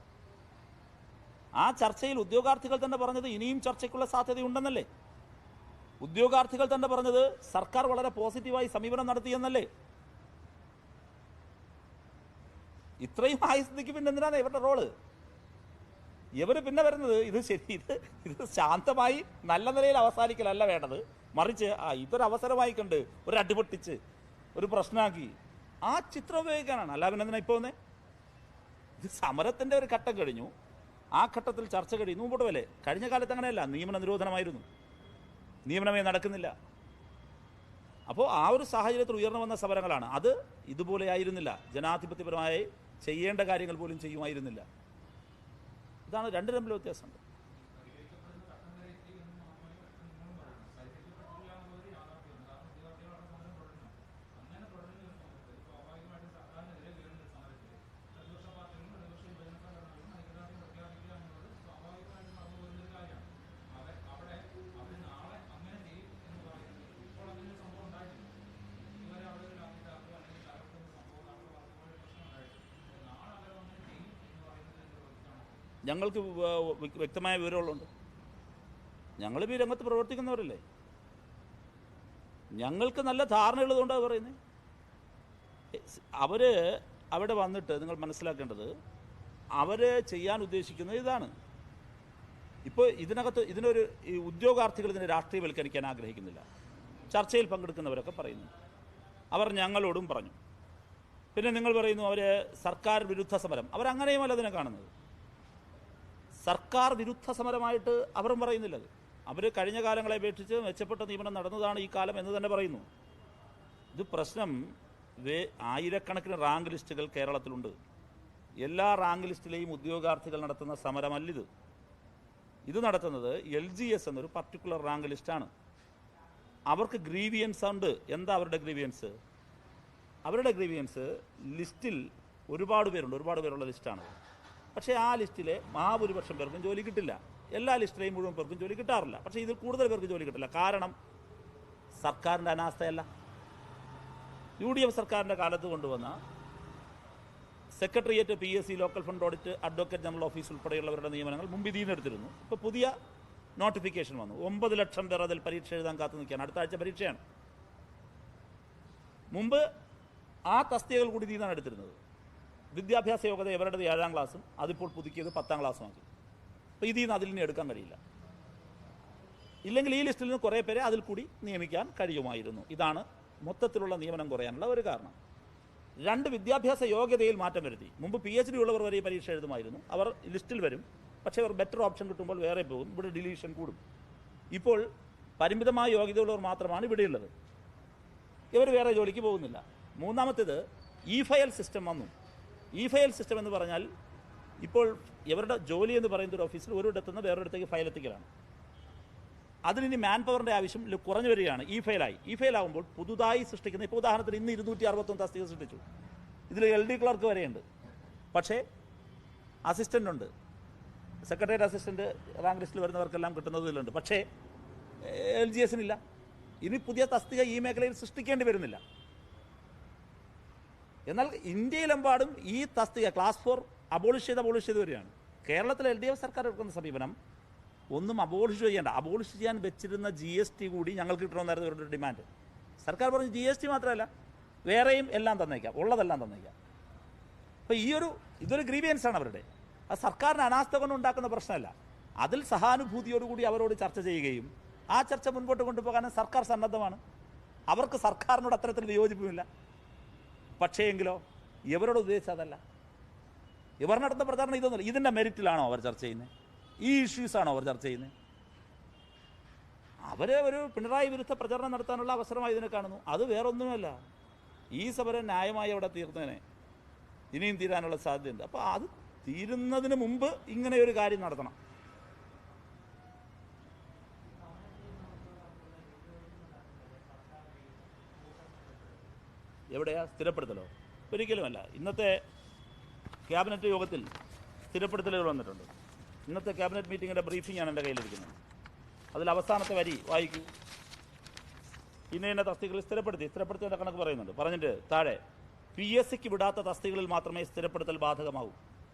ആ ചർച്ചയിൽ ഉദ്യോഗാർത്ഥികൾ തന്നെ പറഞ്ഞത് ഇനിയും ചർച്ചയ്ക്കുള്ള സാധ്യതയുണ്ടെന്നല്ലേ? ഉദ്യോഗാർത്ഥികൾ തന്നെ പറഞ്ഞത് സർക്കാർ വളരെ പോസിറ്റീവായി സമീപനം നടത്തിയെന്നല്ലേ? ഇത്രയും ആയ സ്ഥിതിക്ക് പിന്നെ എന്തിനാണ് ഇവരുടെ റോള്? ഇവർ പിന്നെ വരുന്നത് ഇത് ശാന്തമായി നല്ല നിലയിൽ അവസാനിക്കലല്ല വേണ്ടത്, മറിച്ച് ഇതൊരു അവസരമായി കണ്ട് ഒരു അടിപൊട്ടിച്ച് ഒരു പ്രശ്നമാക്കി ആ ചിത്രം ഉപയോഗിക്കാനാണ്. അല്ല പിന്നെ എന്തിനാ ഇപ്പോൾ വന്നേ? ഇത് സമരത്തിൻ്റെ ഒരു ഘട്ടം കഴിഞ്ഞു, ആ ഘട്ടത്തിൽ ചർച്ച കഴിയുന്നു, മുമ്പോട്ട് വല്ലേ. കഴിഞ്ഞ കാലത്ത് അങ്ങനെയല്ല, നിയമന നിരോധനമായിരുന്നു, നിയമനമേ നടക്കുന്നില്ല. അപ്പോൾ ആ ഒരു സാഹചര്യത്തിൽ ഉയർന്നു വന്ന സമരങ്ങളാണ്. അത് ഇതുപോലെ ആയിരുന്നില്ല, ജനാധിപത്യപരമായി ചെയ്യേണ്ട കാര്യങ്ങൾ പോലും ചെയ്യുമായിരുന്നില്ല. ഇതാണ് രണ്ട് തമ്മിൽ വ്യത്യാസമുണ്ട്. ഞങ്ങൾക്ക് വ്യക്തമായ വിവരമുള്ളുണ്ട്. ഞങ്ങൾ ഈ രംഗത്ത് പ്രവർത്തിക്കുന്നവരല്ലേ, ഞങ്ങൾക്ക് നല്ല ധാരണയുള്ളതുകൊണ്ടാണ് പറയുന്നത്. അവർ അവിടെ വന്നിട്ട് നിങ്ങൾ മനസ്സിലാക്കേണ്ടത്, അവർ ചെയ്യാൻ ഉദ്ദേശിക്കുന്നത് ഇതാണ്. ഇപ്പോൾ ഇതിനൊരു ഈ ഉദ്യോഗാർത്ഥികൾ ഇതിനെ രാഷ്ട്രീയവൽക്കരിക്കാൻ ആഗ്രഹിക്കുന്നില്ല. ചർച്ചയിൽ പങ്കെടുക്കുന്നവരൊക്കെ പറയുന്നു, അവർ ഞങ്ങളോടും പറഞ്ഞു. പിന്നെ നിങ്ങൾ പറയുന്നു അവർ സർക്കാർ വിരുദ്ധ സമരം. അവരങ്ങനെയുമല്ല അതിനെ കാണുന്നത്. സർക്കാർ വിരുദ്ധ സമരമായിട്ട് അവരും പറയുന്നില്ലത്. അവർ കഴിഞ്ഞ കാലങ്ങളെ അപേക്ഷിച്ച് മെച്ചപ്പെട്ട നിയമനം നടന്നതാണ് ഈ കാലം എന്ന് തന്നെ പറയുന്നു. ഇത് പ്രശ്നം, ആയിരക്കണക്കിന് റാങ്ക് ലിസ്റ്റുകൾ കേരളത്തിലുണ്ട്. എല്ലാ റാങ്ക് ലിസ്റ്റിലെയും ഉദ്യോഗാർത്ഥികൾ നടത്തുന്ന സമരമല്ലിത്. ഇത് നടത്തുന്നത് LGS എന്നൊരു പർട്ടിക്കുലർ റാങ്ക് ലിസ്റ്റാണ്. അവർക്ക് ഗ്രീവിയൻസ് ഉണ്ട്. എന്താ അവരുടെ ഗ്രീവിയൻസ്? അവരുടെ ഗ്രീവിയൻസ് ലിസ്റ്റിൽ ഒരുപാട് പേരുള്ള ലിസ്റ്റാണ്. പക്ഷേ ആ ലിസ്റ്റിലെ മഹാഭൂരിപക്ഷം പേർക്കും ജോലി കിട്ടില്ല. എല്ലാ ലിസ്റ്റിലെയും മുഴുവൻ പേർക്കും ജോലി കിട്ടാറില്ല. പക്ഷേ ഇതിൽ കൂടുതൽ പേർക്ക് ജോലി കിട്ടില്ല. കാരണം സർക്കാരിൻ്റെ അനാസ്ഥയല്ല. UDF സർക്കാരിൻ്റെ കാലത്ത് കൊണ്ടുവന്ന secretariat, PSC, local fund audit, advocate general office ഉൾപ്പെടെയുള്ളവരുടെ നിയമനങ്ങൾ മുമ്പ് ഇതിനെടുത്തിരുന്നു. ഇപ്പോൾ പുതിയ നോട്ടിഫിക്കേഷൻ വന്നു. 9 ലക്ഷം പേർ അതിൽ പരീക്ഷ എഴുതാൻ കാത്തു നിൽക്കുകയാണ്. അടുത്ത ആഴ്ച പരീക്ഷയാണ്. മുമ്പ് ആ തസ്തികകൾ കൂടി ഇതിനാണ് എടുത്തിരുന്നത്. വിദ്യാഭ്യാസ യോഗ്യത ഇവരുടേത് 7ാം ക്ലാസ്സും അതിപ്പോൾ പുതുക്കിയത് 10ാം ക്ലാസ്സുമാക്കി. അപ്പോൾ ഇതിൽ നിന്ന് എടുക്കാൻ കഴിയില്ല. ഇല്ലെങ്കിൽ ഈ ലിസ്റ്റിൽ നിന്ന് കുറേ പേരെ അതിൽ കൂടി നിയമിക്കാൻ കഴിയുമായിരുന്നു. ഇതാണ് മൊത്തത്തിലുള്ള നിയമനം കുറയാനുള്ള ഒരു കാരണം. 2, വിദ്യാഭ്യാസ യോഗ്യതയിൽ മാറ്റം വരുത്തി. മുമ്പ് PhD ഉള്ളവർ വരെ പരീക്ഷ എഴുതുമായിരുന്നു. അവർ ലിസ്റ്റിൽ വരും, പക്ഷേ അവർ ബെറ്റർ ഓപ്ഷൻ കിട്ടുമ്പോൾ വേറെ പോകും. ഇവിടെ ഡിലീഷൻ കൂടും. ഇപ്പോൾ പരിമിതമായ യോഗ്യതയുള്ളവർ മാത്രമാണ് ഇവിടെയുള്ളത്. ഇവർ വേറെ ജോലിക്ക് പോകുന്നില്ല. മൂന്നാമത്തേത് E-ഫയൽ സിസ്റ്റം വന്നു. E-ഫയൽ സിസ്റ്റം എന്ന് പറഞ്ഞാൽ ഇപ്പോൾ ഇവരുടെ ജോലി എന്ന് പറയുന്ന ഒരു ഓഫീസിൽ ഒരിടത്തുനിന്ന് വേറൊരിടത്തേക്ക് ഫയൽ എത്തിക്കലാണ്. അതിനി മാൻ പവറിൻ്റെ ആവശ്യം കുറഞ്ഞു വരികയാണ്. E-ഫയൽ ആകുമ്പോൾ പുതുതായി സൃഷ്ടിക്കുന്ന, ഇപ്പോൾ ഉദാഹരണത്തിന് ഇന്ന് 261 തസ്തിക സൃഷ്ടിച്ചു. ഇതിൽ LD ക്ലർക്ക് വരെയുണ്ട്. പക്ഷേ അസിസ്റ്റൻ്റ് ഉണ്ട്, സെക്രട്ടേറിയറ്റ് അസിസ്റ്റൻ്റ് റാങ്ക് ലിസ്റ്റിൽ വരുന്നവർക്കെല്ലാം കിട്ടുന്നതിലുണ്ട്. പക്ഷേ LGSനില്ല. ഇനി പുതിയ തസ്തിക ഈ മേഖലയിൽ സൃഷ്ടിക്കേണ്ടി വരുന്നില്ല. എന്നാൽ ഇന്ത്യയിലെമ്പാടും ഈ തസ്തിക ക്ലാസ് 4 അബോളിഷ് ചെയ്ത് വരികയാണ്. കേരളത്തിലെ LDF സർക്കാർ എടുക്കുന്ന സമീപനം ഒന്നും അബോളിഷ് ചെയ്യാൻ വെച്ചിരുന്ന GST കൂടി ഞങ്ങൾക്ക് കിട്ടണമെന്നായിരുന്നു ഇവരുടെ ഡിമാൻഡ്. സർക്കാർ പറഞ്ഞു GST മാത്രമല്ല വേറെയും എല്ലാം തന്നേക്കാം, ഉള്ളതെല്ലാം തന്നേക്കാം. അപ്പോൾ ഇതൊരു ഗ്രീവിയൻസാണ് അവരുടെ. അത് സർക്കാരിന് അനാസ്ഥ കൊണ്ട് ഉണ്ടാക്കുന്ന പ്രശ്നമല്ല. അതിൽ സഹാനുഭൂതിയോടുകൂടി അവരോട് ചർച്ച ചെയ്യുകയും ആ ചർച്ച മുൻപോട്ട് കൊണ്ടുപോകാനും സർക്കാർ സന്നദ്ധമാണ്. അവർക്ക് സർക്കാരിനോട് അത്തരത്തിൽ വിയോജിപ്പുമില്ല. പക്ഷേ എങ്കിലോ ഇവരോട് ഉദ്ദേശിച്ചതല്ല. ഇവർ നടത്തുന്ന പ്രചാരണം ഇതൊന്നുമില്ല. ഇതിൻ്റെ മെരിറ്റിലാണോ അവർ ചർച്ച ചെയ്യുന്നത്? ഈ ഇഷ്യൂസാണോ അവർ ചർച്ച ചെയ്യുന്നത്? അവർ ഒരു പിണറായി വിരുദ്ധ പ്രചരണം നടത്താനുള്ള അവസരമായി ഇതിനെ കാണുന്നു. അത് വേറൊന്നുമല്ല. ഈ സമരം ന്യായമായി അവിടെ തീർന്നതിനെ ഇനിയും തീരാനുള്ള സാധ്യതയുണ്ട്. അപ്പോൾ അത് തീരുന്നതിന് മുമ്പ് ഇങ്ങനെ ഒരു കാര്യം നടത്തണം. എവിടെയാ സ്ഥിരപ്പെടുത്തലോ? ഒരിക്കലുമല്ല. ഇന്നത്തെ ക്യാബിനറ്റ് യോഗത്തിൽ സ്ഥിരപ്പെടുത്തലുകൾ വന്നിട്ടുണ്ട്. ഇന്നത്തെ ക്യാബിനറ്റ് മീറ്റിങ്ങിൻ്റെ ബ്രീഫിംഗാണ് എൻ്റെ കയ്യിലിരിക്കുന്നത്. അതിൽ അവസാനത്തെ വരി വായിക്കൂ. ഇന്ന തസ്തികകൾ സ്ഥിരപ്പെടുത്തിയതിൻ്റെ കണക്ക് പറഞ്ഞിട്ട് താഴെ PSCക്ക് വിടാത്ത തസ്തികകളിൽ മാത്രമേ സ്ഥിരപ്പെടുത്തൽ ബാധകമാവൂ.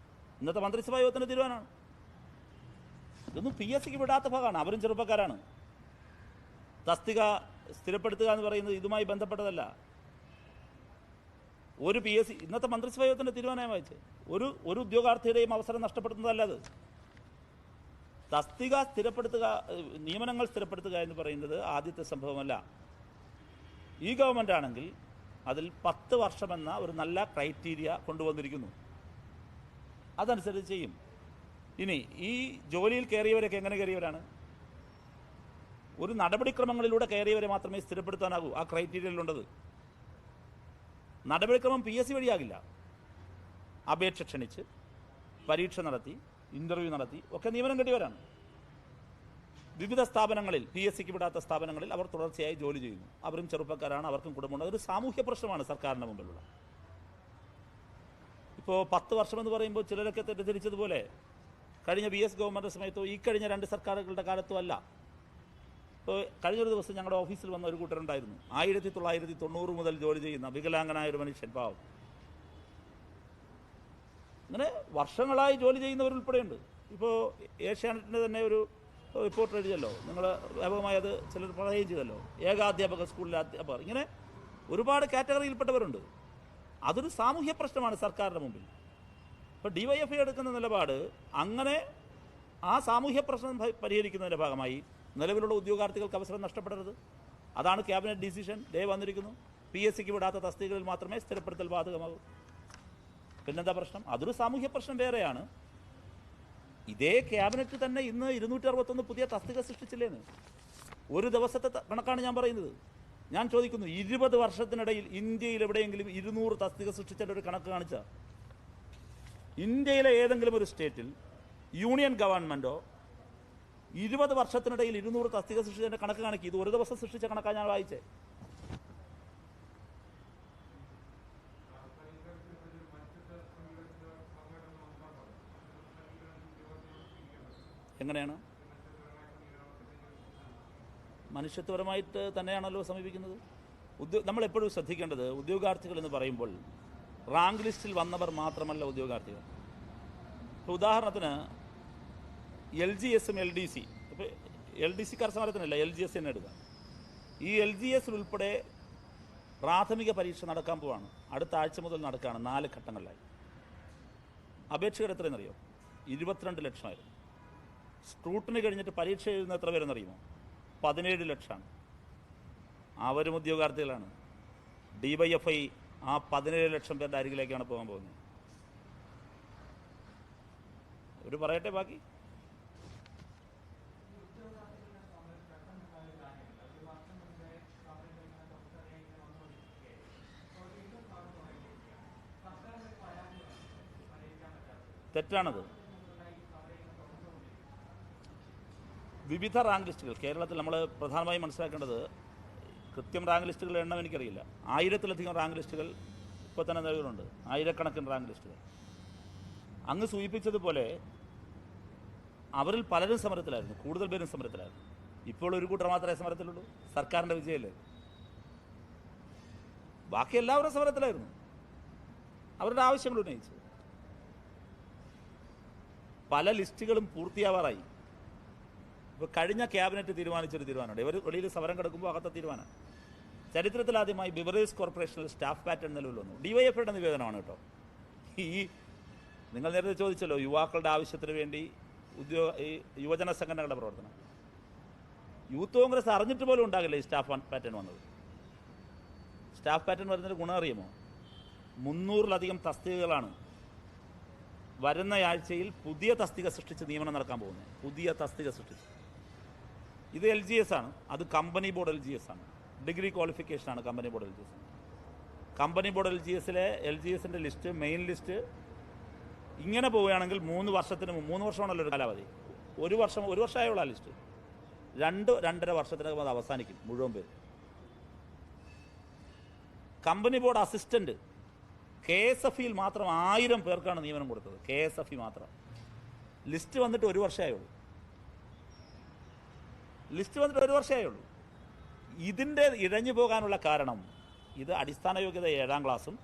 ഇന്നത്തെ മന്ത്രിസഭാ യോഗത്തിൻ്റെ തീരുമാനമാണ്. ഇതൊന്നും PSCക്ക് വിടാത്ത ഭാഗമാണ്. അവരും ചെറുപ്പക്കാരാണ്. തസ്തിക സ്ഥിരപ്പെടുത്തുക എന്ന് പറയുന്നത് ഇതുമായി ബന്ധപ്പെട്ടതല്ല. ഒരു PSC ഇന്നത്തെ മന്ത്രിസഭാ യോഗത്തിൻ്റെ തീരുമാനമായി വായിച്ചത് ഒരു ഉദ്യോഗാർത്ഥിയുടെയും അവസരം നഷ്ടപ്പെടുത്തുന്നതല്ല. അത് തസ്തിക സ്ഥിരപ്പെടുത്തുക, നിയമനങ്ങൾ സ്ഥിരപ്പെടുത്തുക എന്ന് പറയുന്നത് ആദ്യത്തെ സംഭവമല്ല. ഈ ഗവൺമെൻറ് ആണെങ്കിൽ അതിൽ 10 വർഷമെന്ന ഒരു നല്ല ക്രൈറ്റീരിയ കൊണ്ടുവന്നിരിക്കുന്നു. അതനുസരിച്ച് ചെയ്യും. ഇനി ഈ ജോലിയിൽ കയറിയവരൊക്കെ എങ്ങനെ കയറിയവരാണ്? ഒരു നടപടിക്രമങ്ങളിലൂടെ കയറിയവരെ മാത്രമേ സ്ഥിരപ്പെടുത്താനാകൂ. ആ ക്രൈറ്റീരിയയിലുണ്ടത്. നടപടിക്രമം PSC വഴിയാകില്ല. അപേക്ഷ ക്ഷണിച്ച് പരീക്ഷ നടത്തി ഇൻ്റർവ്യൂ നടത്തി ഒക്കെ നിയമനം കിട്ടിയവരാണ്. വിവിധ സ്ഥാപനങ്ങളിൽ PSCക്ക് വിടാത്ത സ്ഥാപനങ്ങളിൽ അവർ തുടർച്ചയായി ജോലി ചെയ്യുന്നു. അവരും ചെറുപ്പക്കാരാണ്, അവർക്കും കുടുംബമുണ്ട്. അതൊരു സാമൂഹ്യ പ്രശ്നമാണ് സർക്കാരിൻ്റെ മുമ്പിലുള്ള. ഇപ്പോൾ 10 വർഷമെന്ന് പറയുമ്പോൾ ചിലരൊക്കെ തെറ്റിദ്ധരിച്ചതുപോലെ കഴിഞ്ഞ VS ഗവൺമെൻറ് സമയത്തോ ഈ കഴിഞ്ഞ 2 സർക്കാരുകളുടെ കാലത്തോ അല്ല. ഇപ്പോൾ കഴിഞ്ഞൊരു ദിവസം ഞങ്ങളുടെ ഓഫീസിൽ വന്ന ഒരു കൂട്ടരുണ്ടായിരുന്നു. 1990 മുതൽ ജോലി ചെയ്യുന്ന വികലാംഗനായ ഒരു മനുഷ്യൻ, പാവം. അങ്ങനെ വർഷങ്ങളായി ജോലി ചെയ്യുന്നവരുൾപ്പെടെയുണ്ട്. ഇപ്പോൾ ഏഷ്യാനെറ്റിൻ്റെ തന്നെ ഒരു റിപ്പോർട്ട് എഴുതിയല്ലോ, നിങ്ങൾ വ്യാപകമായി അത് ചിലർ പറയുകയും ചെയ്തല്ലോ, ഏകാധ്യാപക സ്കൂളിലെ അധ്യാപകർ, ഇങ്ങനെ ഒരുപാട് കാറ്റഗറിയിൽപ്പെട്ടവരുണ്ട്. അതൊരു സാമൂഹ്യ പ്രശ്നമാണ് സർക്കാരിൻ്റെ മുമ്പിൽ. ഇപ്പോൾ DYFI എടുക്കുന്ന നിലപാട് അങ്ങനെ ആ സാമൂഹ്യ പ്രശ്നം പരിഹരിക്കുന്നതിൻ്റെ ഭാഗമായി നിലവിലുള്ള ഉദ്യോഗാർത്ഥികൾക്ക് അവസരം നഷ്ടപ്പെടരുത്. അതാണ് ക്യാബിനറ്റ് ഡിസിഷൻ. വന്നിരിക്കുന്നു, PSCക്ക് വിടാത്ത തസ്തികകളിൽ മാത്രമേ സ്ഥിരപ്പെടുത്തൽ ബാധകമാകൂ. പിന്നെന്താ പ്രശ്നം? അതൊരു സാമൂഹ്യ പ്രശ്നം വേറെയാണ്. ഇതേ ക്യാബിനറ്റ് തന്നെ ഇന്ന് 261 പുതിയ തസ്തിക സൃഷ്ടിച്ചില്ലേന്ന്. ഒരു ദിവസത്തെ കണക്കാണ് ഞാൻ പറയുന്നത്. ഞാൻ ചോദിക്കുന്നു, 20 വർഷത്തിനിടയിൽ ഇന്ത്യയിൽ എവിടെയെങ്കിലും 200 തസ്തിക സൃഷ്ടിച്ചതിൻ്റെ ഒരു കണക്ക് കാണിച്ചാൽ? ഇന്ത്യയിലെ ഏതെങ്കിലും ഒരു സ്റ്റേറ്റിൽ യൂണിയൻ ഗവൺമെൻറ്റോ 20 വർഷത്തിനിടയിൽ 200 തസ്തിക സൃഷ്ടിച്ചതിൻ്റെ കണക്ക് കാണിക്കും. ഇത് ഒരു ദിവസം സൃഷ്ടിച്ച കണക്കാണ് ഞാൻ വായിച്ചേ. എങ്ങനെയാണ്? മനുഷ്യത്വപരമായിട്ട് തന്നെയാണല്ലോ സമീപിക്കുന്നത്. നമ്മളെപ്പോഴും ശ്രദ്ധിക്കേണ്ടത്, ഉദ്യോഗാർത്ഥികൾ എന്ന് പറയുമ്പോൾ റാങ്ക് ലിസ്റ്റിൽ വന്നവർ മാത്രമല്ല ഉദ്യോഗാർത്ഥികൾ. ഇപ്പോൾ ഉദാഹരണത്തിന് LGS ഉം LDC, ഇപ്പോൾ LDCക്കാർ സമരത്തിനല്ല, LGS തന്നെ എടുക്കുക. ഈ LGS ഉൾപ്പെടെ പ്രാഥമിക പരീക്ഷ നടക്കാൻ പോവാണ്. അടുത്ത ആഴ്ച മുതൽ നടക്കുകയാണ്, 4 ഘട്ടങ്ങളിലായി. അപേക്ഷകർ എത്രയെന്നറിയോ? 22 ലക്ഷമായിരുന്നു. സ്ക്രൂട്ടിനി കഴിഞ്ഞിട്ട് പരീക്ഷ എഴുതുന്ന എത്ര പേരെന്നറിയുമോ? 17 ലക്ഷമാണ്. അവരും ഉദ്യോഗാർത്ഥികളാണ്. DYFI ആ 17 ലക്ഷം പേരുടെ അരികിലേക്കാണ് പോകാൻ പോകുന്നത്. ഒരു പറയട്ടെ ബാക്കി. തെറ്റാണത്. വിവിധ റാങ്ക് ലിസ്റ്റുകൾ കേരളത്തിൽ നമ്മൾ പ്രധാനമായും മനസ്സിലാക്കേണ്ടത്, കൃത്യം റാങ്ക് ലിസ്റ്റുകളുടെ എണ്ണം എനിക്കറിയില്ല. 1000-ലധികം റാങ്ക് ലിസ്റ്റുകൾ ഇപ്പോൾ തന്നെ നിലവിലുണ്ട്, ആയിരക്കണക്കിന് റാങ്ക് ലിസ്റ്റുകൾ. അങ്ങ് സൂചിപ്പിച്ചതുപോലെ അവരിൽ പലരും സമരത്തിലായിരുന്നു, കൂടുതൽ പേരും സമരത്തിലായിരുന്നു. ഇപ്പോൾ ഒരു കൂട്ടർ മാത്രമേ സമരത്തിലുള്ളൂ, സർക്കാരിൻ്റെ വിജയമല്ലേ. ബാക്കി എല്ലാവരും സമരത്തിലായിരുന്നു, അവരുടെ ആവശ്യങ്ങൾ ഉന്നയിച്ചു. പല ലിസ്റ്റുകളും പൂർത്തിയാവാറായി. ഇപ്പോൾ കഴിഞ്ഞ ക്യാബിനറ്റ് തീരുമാനിച്ചൊരു തീരുമാനമുണ്ട്. ഇവർ വെളിയിൽ സമരം കിടക്കുമ്പോൾ അകത്ത തീരുമാനം. ചരിത്രത്തിലാദ്യമായി ബിവറേജ് കോർപ്പറേഷനിൽ സ്റ്റാഫ് പാറ്റേൺ നിലവിൽ വന്നു. DYFIയുടെ നിവേദനമാണ് കേട്ടോ. ഈ നിങ്ങൾ നേരത്തെ ചോദിച്ചല്ലോ, യുവാക്കളുടെ ആവശ്യത്തിന് വേണ്ടി ഈ യുവജന സംഘടനകളുടെ പ്രവർത്തനം. യൂത്ത് കോൺഗ്രസ് അറിഞ്ഞിട്ട് പോലും ഉണ്ടാകില്ല ഈ സ്റ്റാഫ് പാറ്റേൺ വന്നത്. സ്റ്റാഫ് പാറ്റേൺ വരുന്നതിന് ഗുണം അറിയുമോ? 300-ലധികം തസ്തികകളാണ് വരുന്ന ആഴ്ചയിൽ പുതിയ തസ്തിക സൃഷ്ടിച്ച് നിയമനം നടക്കാൻ പോകുന്നത്. പുതിയ തസ്തിക സൃഷ്ടിച്ച്. ഇത് LGS ആണ്, അത് കമ്പനി ബോർഡ് LGS ആണ്. ഡിഗ്രി ക്വാളിഫിക്കേഷനാണ് company board LGS. Company board LGSൻ്റെ ലിസ്റ്റ്, മെയിൻ ലിസ്റ്റ് ഇങ്ങനെ പോവുകയാണെങ്കിൽ 3 വർഷമാണല്ലോ ഒരു കാലാവധി. ഒരു വർഷമായുള്ള ആ ലിസ്റ്റ് 2-2.5 വർഷത്തിനകം അത് അവസാനിക്കും മുഴുവൻ പേര്. കമ്പനി ബോർഡ് അസിസ്റ്റന്റ് KSFയിൽ മാത്രം 1000 പേർക്കാണ് നിയമനം കൊടുത്തത്. KSF മാത്രം. ലിസ്റ്റ് വന്നിട്ട് 1 വർഷമായുള്ളൂ. ഇതിൻ്റെ ഇഴഞ്ഞു പോകാനുള്ള കാരണം, ഇത് അടിസ്ഥാന യോഗ്യത 7ാം ക്ലാസ്സും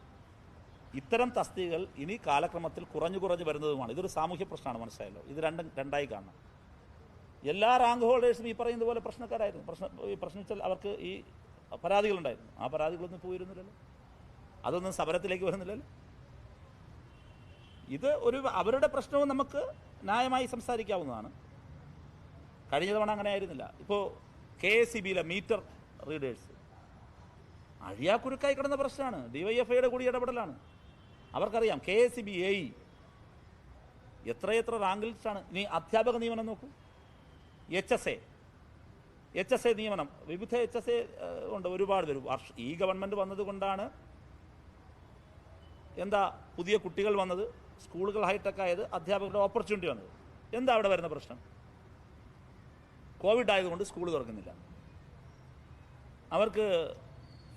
ഇത്തരം തസ്തികകൾ ഇനി കാലക്രമത്തിൽ കുറഞ്ഞു വരുന്നതുമാണ്. ഇതൊരു സാമൂഹ്യ പ്രശ്നമാണ്, മനസ്സിലായല്ലോ. ഇത് രണ്ടായി കാണണം. എല്ലാ റാങ്ക് ഹോൾഡേഴ്സും ഈ പറയുന്നത് പോലെ പ്രശ്നക്കാരായിരുന്നു. പ്രശ്നിച്ചാൽ അവർക്ക് ഈ പരാതികളുണ്ടായിരുന്നു. ആ പരാതികളൊന്നും പോയിരുന്നില്ലല്ലോ, അതൊന്നും സമരത്തിലേക്ക് വരുന്നില്ലല്ലോ. ഇത് അവരുടെ പ്രശ്നവും നമുക്ക് ന്യായമായി സംസാരിക്കാവുന്നതാണ്. കഴിഞ്ഞ തവണ അങ്ങനെ ആയിരുന്നില്ല. ഇപ്പോൾ KSEBയിലെ മീറ്റർ റീഡേഴ്സ് അഴിയാക്കുരുക്കായി കിടന്ന പ്രശ്നമാണ്. DYFIയുടെ കൂടി ഇടപെടലാണ്. അവർക്കറിയാം. KSEB AE എത്രയെത്ര റാങ്ക് ലിസ്റ്റാണ്. ഇനി അധ്യാപക നിയമനം നോക്കൂ. HSA നിയമനം, വിവിധ HSA ഉണ്ട്, ഒരുപാട് പേര്. ഈ ഗവൺമെൻറ് വന്നതുകൊണ്ടാണ് പുതിയ കുട്ടികൾ വന്നത്, സ്കൂളുകൾ ഹൈടെക് ആയത്, അധ്യാപകരുടെ ഓപ്പർച്യൂണിറ്റി വന്നത്. എന്താ അവിടെ വരുന്ന പ്രശ്നം? കോവിഡ് ആയതുകൊണ്ട് സ്കൂൾ തുറക്കുന്നില്ല, അവർക്ക്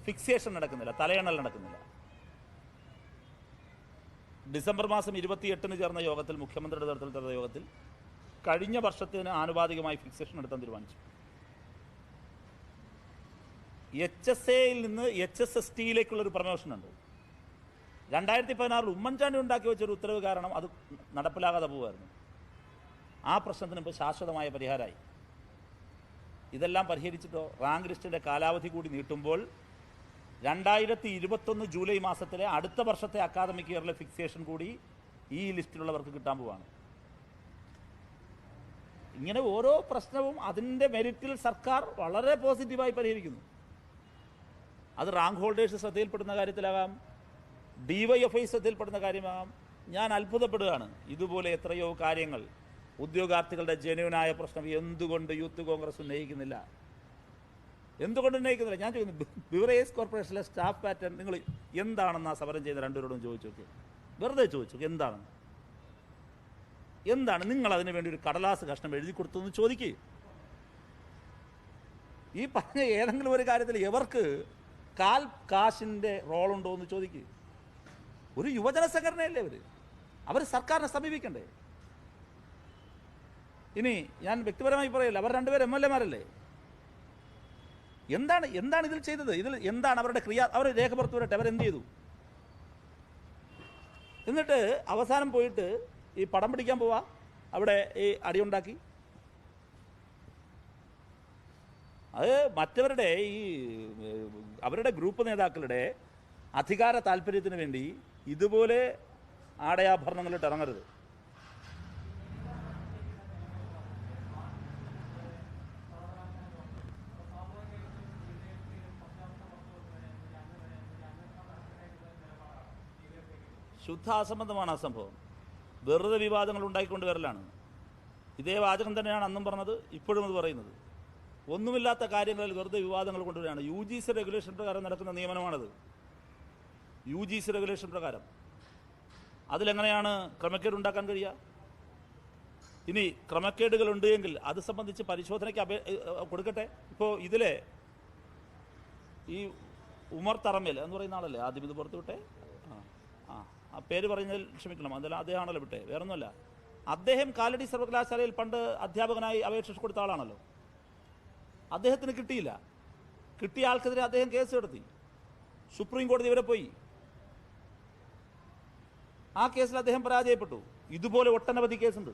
ഫിക്സേഷൻ നടക്കുന്നില്ല, തലയെണ്ണൽ നടക്കുന്നില്ല. ഡിസംബർ മാസം 28-ന് ചേർന്ന യോഗത്തിൽ, മുഖ്യമന്ത്രിയുടെ നേതൃത്വത്തിൽ ചേർന്ന യോഗത്തിൽ കഴിഞ്ഞ വർഷത്തിന് ആനുപാതികമായി ഫിക്സേഷൻ എടുത്താൻ തീരുമാനിച്ചു. HSAയിൽ നിന്ന് HSSTയിലേക്കുള്ളൊരു പ്രമോഷനുണ്ട്. 2016 ഉമ്മൻചാണ്ടി ഉണ്ടാക്കി വെച്ചൊരു ഉത്തരവ് കാരണം അത് നടപ്പിലാകാതെ പോകുമായിരുന്നു. ആ പ്രശ്നത്തിന് ഇപ്പോൾ ശാശ്വതമായ പരിഹാരമായി. ഇതെല്ലാം പരിഹരിച്ചിട്ടോ റാങ്ക് ലിസ്റ്റിൻ്റെ കാലാവധി കൂടി നീട്ടുമ്പോൾ 2021 ജൂലൈ മാസത്തിലെ അടുത്ത വർഷത്തെ അക്കാദമിക് ഇയറിലെ ഫിക്സേഷൻ കൂടി ഈ ലിസ്റ്റിലുള്ളവർക്ക് കിട്ടാൻ പോവാണ്. ഇങ്ങനെ ഓരോ പ്രശ്നവും അതിൻ്റെ മെരിറ്റിൽ സർക്കാർ വളരെ പോസിറ്റീവായി പരിഹരിക്കുന്നു. അത് റാങ്ക് ഹോൾഡേഴ്സ് ശ്രദ്ധയിൽപ്പെടുന്ന കാര്യത്തിലാകാം, DYFI ശ്രദ്ധയിൽപ്പെടുന്ന കാര്യമാകാം. ഞാൻ അത്ഭുതപ്പെടുകയാണ്. ഇതുപോലെ എത്രയോ കാര്യങ്ങൾ ഉദ്യോഗാർത്ഥികളുടെ ജെന്യുവനായ പ്രശ്നം എന്തുകൊണ്ട് യൂത്ത് കോൺഗ്രസ് ഉന്നയിക്കുന്നില്ല? എന്തുകൊണ്ട് ഉന്നയിക്കുന്നില്ല? ഞാൻ ചോദിക്കുന്നു, ബിവറേജ് കോർപ്പറേഷനിലെ സ്റ്റാഫ് പാറ്റേൺ നിങ്ങൾ എന്താണെന്ന് ആ സമരം ചെയ്ത രണ്ടുപേരോടും ചോദിച്ചു നോക്കി. വെറുതെ ചോദിച്ചു എന്താണ് നിങ്ങൾ അതിനു വേണ്ടി ഒരു കടലാസ് കഷ്ണം എഴുതി കൊടുത്തു എന്ന് ചോദിക്കുക. ഈ പറഞ്ഞ ഏതെങ്കിലും ഒരു കാര്യത്തിൽ എവർക്ക് കാൽ കാശിൻ്റെ റോളുണ്ടോ എന്ന് ചോദിക്കുക. ഒരു യുവജന സംഘടനയല്ലേ അവർ സർക്കാരിനെ സമീപിക്കണ്ടേ? ഇനി ഞാൻ വ്യക്തിപരമായി പറയില്ല, അവർ രണ്ടുപേരും MLA മാരല്ലേ? എന്താണ് ഇതിൽ ചെയ്തത്? ഇതിൽ എന്താണ് അവരുടെ അവർ രേഖപ്പെടുത്തി വരട്ടെ, അവരെന്ത് ചെയ്തു? എന്നിട്ട് അവസാനം പോയിട്ട് ഈ പടം പിടിക്കാൻ പോവാ, അവിടെ ഈ അടിയുണ്ടാക്കി. അത് മറ്റവരുടെ അവരുടെ ഗ്രൂപ്പ് നേതാക്കളുടെ അധികാര താല്പര്യത്തിന് വേണ്ടി ഇതുപോലെ ആടയാഭരണങ്ങളിട്ട് ഇറങ്ങരുത്. ശുദ്ധ അസംബന്ധമാണ് ആ സംഭവം. വെറുതെ വിവാദങ്ങൾ ഉണ്ടായിക്കൊണ്ട് വരലാണ്. ഇതേ വാചകം തന്നെയാണ് അന്നും പറഞ്ഞത്, ഇപ്പോഴും അത് പറയുന്നത്. ഒന്നുമില്ലാത്ത കാര്യങ്ങളിൽ വെറുതെ വിവാദങ്ങൾ കൊണ്ടുവരികയാണ്. UGC റെഗുലേഷൻ പ്രകാരം നടക്കുന്ന നിയമനമാണത്. UGC റെഗുലേഷൻ പ്രകാരം അതിലെങ്ങനെയാണ് ക്രമക്കേട് ഉണ്ടാക്കാൻ കഴിയുക? ഇനി ക്രമക്കേടുകളുണ്ട് എങ്കിൽ അത് സംബന്ധിച്ച് പരിശോധനയ്ക്ക് കൊടുക്കട്ടെ. ഇപ്പോൾ ഇതിലെ ഈ ഉമർ തറമേൽ എന്ന് പറയുന്ന ആളല്ലേ ആദ്യം ഇത് പുറത്തുവിട്ടെ? ആ പേര് പറയുന്നതിൽ ക്ഷമിക്കണം, അതെല്ലാം അദ്ദേഹമാണല്ലോ വിട്ടെ, വേറൊന്നുമല്ല. അദ്ദേഹം കാലടി സർവകലാശാലയിൽ പണ്ട് അധ്യാപകനായി അപേക്ഷ കൊടുത്ത ആളാണല്ലോ. അദ്ദേഹത്തിന് കിട്ടിയില്ല. കിട്ടിയ ആൾക്കെതിരെ അദ്ദേഹം കേസ് നടത്തി. സുപ്രീം കോടതി വരെ പോയി. ആ കേസിൽ അദ്ദേഹം പരാജയപ്പെട്ടു. ഇതുപോലെ ഒട്ടനവധി കേസുണ്ട്.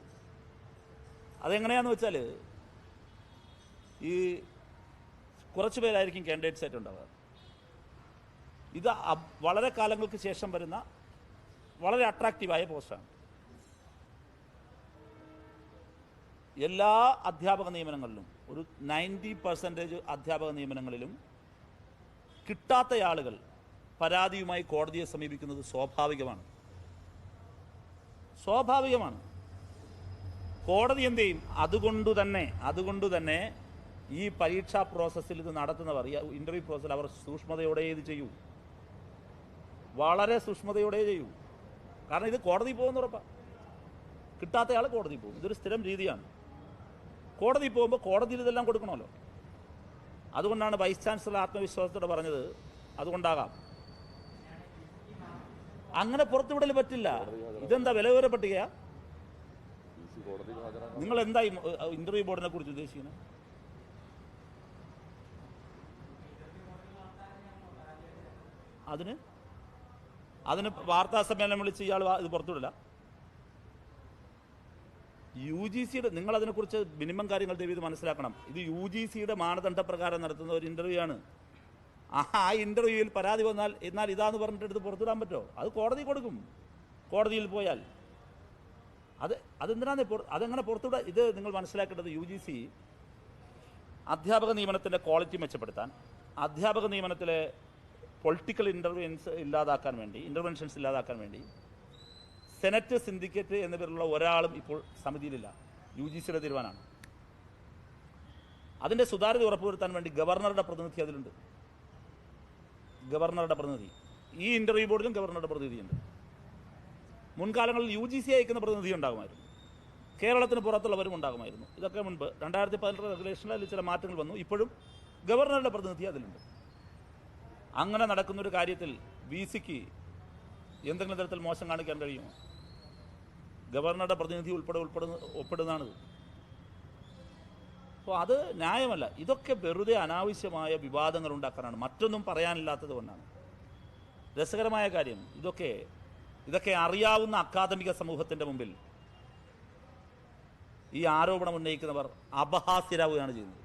അതെങ്ങനെയാന്ന് വെച്ചാൽ ഈ കുറച്ച് പേരായിരിക്കും കാൻഡിഡേറ്റ്സ് ആയിട്ട് ഉണ്ടാവുക. ഇത് വളരെ കാലങ്ങൾക്ക് ശേഷം വരുന്ന വളരെ അട്രാക്റ്റീവായ പോസ്റ്റാണ്. എല്ലാ അധ്യാപക നിയമനങ്ങളിലും ഒരു 90% അധ്യാപക നിയമനങ്ങളിലും കിട്ടാത്ത ആളുകൾ പരാതിയുമായി കോടതിയെ സമീപിക്കുന്നത് സ്വാഭാവികമാണ്. കോടതി എന്ത് ചെയ്യും? അതുകൊണ്ട് തന്നെ ഈ പരീക്ഷാ പ്രോസസ്സിൽ ഇത് നടത്തുന്നവർ, ഇന്റർവ്യൂ പ്രോസസ്സിൽ അവർ സൂക്ഷ്മതയോടെ ഇത് ചെയ്യൂ, വളരെ സൂക്ഷ്മതയോടെ ചെയ്യൂ. കാരണം ഇത് കോടതി പോകുന്ന ഉറപ്പാണ്. കിട്ടാത്തയാൾ കോടതി പോകും. ഇതൊരു സ്ഥിരം രീതിയാണ്. കോടതി പോകുമ്പോൾ കോടതിയിൽ ഇതെല്ലാം കൊടുക്കണമല്ലോ. അതുകൊണ്ടാണ് വൈസ് ചാൻസലർ ആത്മവിശ്വാസത്തോടെ പറഞ്ഞത്. അതുകൊണ്ടാകാം അങ്ങനെ പുറത്തുവിടൽ പറ്റില്ല. ഇതെന്താ വിലവിവര പട്ടികയാ? നിങ്ങൾ എന്താ ഇന്റർവ്യൂ ബോർഡിനെ കുറിച്ച് ഉദ്ദേശിക്കുന്നത്? അതിന് വാർത്താ സമ്മേളനം വിളിച്ച് ഇയാൾ ഇത് പുറത്തുവിടില്ല. UGCയുടെ നിങ്ങൾ അതിനെക്കുറിച്ച് മിനിമം കാര്യങ്ങൾ ദയവ് ഇത് മനസ്സിലാക്കണം. ഇത് UGCയുടെ മാനദണ്ഡപ്രകാരം നടത്തുന്ന ഒരു ഇന്റർവ്യൂ ആണ്. ആ ഇന്റർവ്യൂവിൽ പരാതി എന്നാൽ ഇതാന്ന് പറഞ്ഞിട്ട് എടുത്ത് പുറത്തുവിടാൻ പറ്റുമോ? അത് കോടതി കൊടുക്കും. കോടതിയിൽ പോയാൽ അതെന്തിനാണ് അതെങ്ങനെ പുറത്തുവിടാ? ഇത് നിങ്ങൾ മനസ്സിലാക്കേണ്ടത്, UGC അധ്യാപക നിയമനത്തിൻ്റെ ക്വാളിറ്റി മെച്ചപ്പെടുത്താൻ, അധ്യാപക നിയമനത്തിലെ പൊളിറ്റിക്കൽ ഇൻ്റർവെൻഷൻസ് ഇല്ലാതാക്കാൻ വേണ്ടി സെനറ്റ് സിൻഡിക്കേറ്റ് എന്ന പേരുള്ള ഒരാളും ഇപ്പോൾ സമിതിയിലില്ല. UGCയുടെ തീരുമാനമാണ്. അതിൻ്റെ സുതാര്യത ഉറപ്പുവരുത്താൻ വേണ്ടി ഗവർണറുടെ പ്രതിനിധി അതിലുണ്ട്. ഈ ഇന്റർവ്യൂ ബോർഡിലും ഗവർണറുടെ പ്രതിനിധിയുണ്ട്. മുൻകാലങ്ങളിൽ UGC അയക്കുന്ന പ്രതിനിധി ഉണ്ടാകുമായിരുന്നു. കേരളത്തിന് പുറത്തുള്ളവരും ഉണ്ടാകുമായിരുന്നു. ഇതൊക്കെ മുൻപ് 2018 റെഗുലേഷനിൽ അതിൽ ചില മാറ്റങ്ങൾ വന്നു. ഇപ്പോഴും ഗവർണറുടെ പ്രതിനിധി അതിലുണ്ട്. അങ്ങനെ നടക്കുന്നൊരു കാര്യത്തിൽ VCക്ക് എന്തെങ്കിലും തരത്തിൽ മോശം കാണിക്കാൻ കഴിയുമോ? ഗവർണറുടെ പ്രതിനിധി ഒപ്പിടുന്നതാണിത്. അപ്പോൾ അത് ന്യായമല്ല. ഇതൊക്കെ വെറുതെ അനാവശ്യമായ വിവാദങ്ങൾ ഉണ്ടാക്കാനാണ്, മറ്റൊന്നും പറയാനില്ലാത്തത് കൊണ്ടാണ്. രസകരമായ കാര്യം, ഇതൊക്കെ അറിയാവുന്ന അക്കാദമിക സമൂഹത്തിൻ്റെ മുമ്പിൽ ഈ ആരോപണം ഉന്നയിക്കുന്നവർ അപഹാസ്യരാവുകയാണ് ചെയ്യുന്നത്.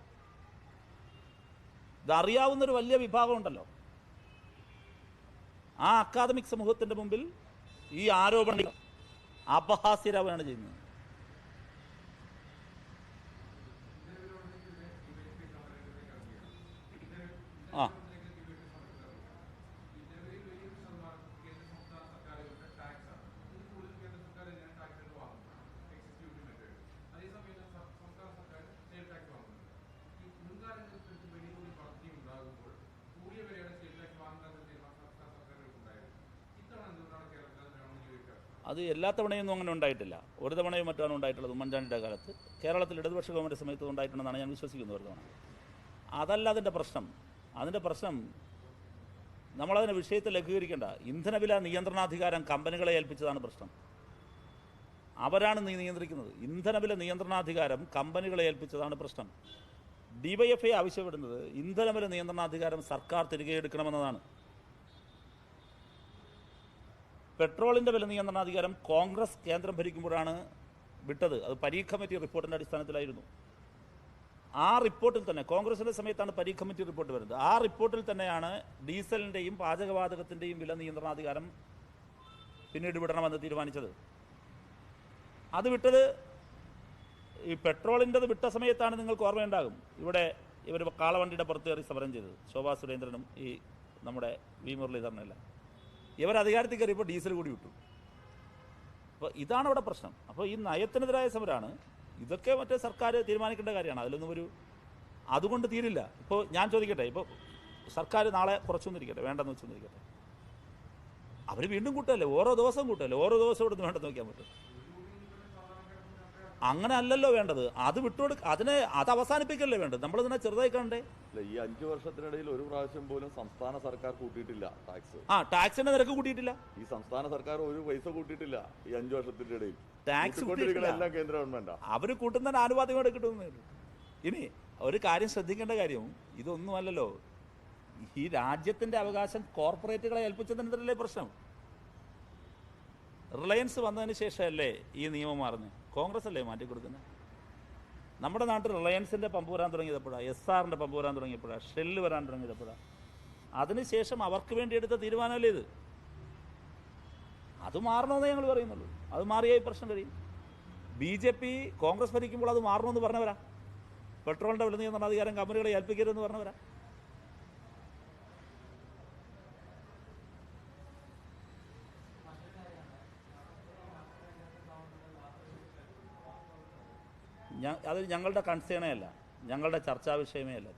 ഇതറിയാവുന്നൊരു വലിയ വിഭാഗമുണ്ടല്ലോ, ആ അക്കാദമിക് സമൂഹത്തിൻ്റെ മുമ്പിൽ ഈ ആരോപണം അപഹാസ്യരാവുകയാണ് ചെയ്യുന്നത്. ആ അത് എല്ലാ തവണയൊന്നും അങ്ങനെ ഉണ്ടായിട്ടില്ല. ഒരു തവണയും മറ്റാണ് ഉണ്ടായിട്ടുള്ളത്. ഉമ്മൻചാണ്ടിയുടെ കാലത്ത് കേരളത്തിൽ ഇടതുപക്ഷ ഗവൺമെൻറ് സമയത്ത് ഉണ്ടായിട്ടുണ്ടെന്നാണ് ഞാൻ വിശ്വസിക്കുന്നത്. ഒരു തവണ അതല്ല അതിൻ്റെ പ്രശ്നം. അതിൻ്റെ പ്രശ്നം നമ്മളതിനെ വിഷയത്തിൽ ലഘൂകരിക്കേണ്ട. ഇന്ധനവില നിയന്ത്രണാധികാരം കമ്പനികളെ ഏൽപ്പിച്ചതാണ് പ്രശ്നം. അവരാണ് നിയന്ത്രിക്കുന്നത്. ഇന്ധനവില നിയന്ത്രണാധികാരം കമ്പനികളെ ഏൽപ്പിച്ചതാണ് പ്രശ്നം. DYFI ആവശ്യപ്പെടുന്നത് ഇന്ധനവില നിയന്ത്രണാധികാരം സർക്കാർ തിരികെ എടുക്കണമെന്നതാണ്. പെട്രോളിൻ്റെ വില നിയന്ത്രണാധികാരം കോൺഗ്രസ് കേന്ദ്രം ഭരിക്കുമ്പോഴാണ് വിട്ടത്. അത് പരീഖ് കമ്മിറ്റി റിപ്പോർട്ടിൻ്റെ അടിസ്ഥാനത്തിലായിരുന്നു. ആ റിപ്പോർട്ടിൽ തന്നെ, കോൺഗ്രസിൻ്റെ സമയത്താണ് പരീഖ് കമ്മിറ്റി റിപ്പോർട്ട് വരുന്നത്. ആ റിപ്പോർട്ടിൽ തന്നെയാണ് ഡീസലിൻ്റെയും പാചകവാതകത്തിൻ്റെയും വില നിയന്ത്രണാധികാരം പിന്നീട് വിടണമെന്ന് തീരുമാനിച്ചത്. അത് വിട്ടത് ഈ പെട്രോളിൻ്റെത് വിട്ട സമയത്താണ്. നിങ്ങൾക്ക് ഓർമ്മയുണ്ടാകും, ഇവർ കാളവണ്ടിയുടെ പുറത്ത് കയറി സമരം ചെയ്തത്. ശോഭാ സുരേന്ദ്രനും ഈ നമ്മുടെ വി മുരളീധരനെല്ലാം. ഇവർ അധികാരത്തിൽ കയറിയപ്പോൾ ഡീസൽ കൂടി വിട്ടു. അപ്പോൾ ഇതാണ് ഇവിടെ പ്രശ്നം. അപ്പോൾ ഈ നയത്തിനെതിരായ സമരമാണ്. ഇതൊക്കെ മറ്റേ സർക്കാർ തീരുമാനിക്കേണ്ട കാര്യമാണ്. അതിലൊന്നും അതുകൊണ്ട് തീരില്ല. ഇപ്പോൾ ഞാൻ ചോദിക്കട്ടെ, ഇപ്പോൾ സർക്കാർ നാളെ കുറച്ചൊന്നിരിക്കട്ടെ, വേണ്ടെന്ന് വെച്ചൊന്നിരിക്കട്ടെ, അവർ വീണ്ടും കൂട്ടല്ലേ, ഓരോ ദിവസവും കൂട്ടല്ലേ, ഓരോ ദിവസം ഇവിടുന്ന് വേണ്ടെന്ന് നോക്കാൻ പറ്റും. അങ്ങനെ അല്ലല്ലോ വേണ്ടത്. അത് അത് അവസാനിപ്പിക്കല്ലേ വേണ്ടത്. നമ്മളിതിനെ ചെറുതായി കാണണ്ടേ? ഈ 5 വർഷത്തിനിടയിൽ ഒരു പ്രാവശ്യം പോലും സംസ്ഥാന സർക്കാർ കൂട്ടിയിട്ടില്ല ടാക്സ്. ടാക്സിന്റെ നിരക്ക് കൂട്ടിയിട്ടില്ല. ഈ സംസ്ഥാന സർക്കാർ ഒരു പൈസ കൂട്ടിയിട്ടില്ല ഈ 5 വർഷത്തിന്റെ ഇടയിൽ. ടാക്സ് എല്ലാം കേന്ദ്ര ഗവൺമെന്റാ. അവർ കൂട്ടുന്നതിന് ആനുപാതികമായിട്ട് കിട്ടുന്നേ. ഇനി ഒരു കാര്യം ശ്രദ്ധിക്കേണ്ട കാര്യം, ഇതൊന്നുമല്ലല്ലോ ഈ രാജ്യത്തിന്റെ അവകാശം കോർപ്പറേറ്റുകളെ ഏൽപ്പിച്ചതിനെതിരല്ലേ പ്രശ്നം. റിലയൻസ് വന്നതിന് ശേഷമല്ലേ ഈ നിയമം മാറുന്നത്? കോൺഗ്രസ് അല്ലേ മാറ്റിക്കൊടുക്കുന്നത്? നമ്മുടെ നാട്ടിൽ റിലയൻസിൻ്റെ പമ്പ് വരാൻ തുടങ്ങിയപ്പോഴാണ്, SRന്റെ പമ്പ് വരാൻ തുടങ്ങിയപ്പോഴാണ്, ഷെല്ല് വരാൻ തുടങ്ങിയപ്പോഴാണ്. അതിനുശേഷം അവർക്ക് വേണ്ടി എടുത്ത തീരുമാനമല്ലേ ഇത്. അത് മാറണമെന്നേ ഞങ്ങൾ പറയുന്നുള്ളൂ. അത് മാറിയായി പ്രശ്നം കഴിയും. BJP കോൺഗ്രസ് ഭരിക്കുമ്പോൾ അത് മാറണമെന്ന് പറഞ്ഞവരാ. പെട്രോളിൻ്റെ വില നിയന്ത്രണ അധികാരം കമ്പനികളെ ഏൽപ്പിക്കരുതെന്ന് പറഞ്ഞവരാ. അത് ഞങ്ങളുടെ കൺസേണേ അല്ല, ഞങ്ങളുടെ ചർച്ചാ വിഷയമേ അല്ല.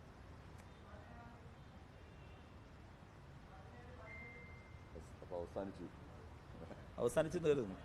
അവസാനിച്ചു കരുതുന്നു.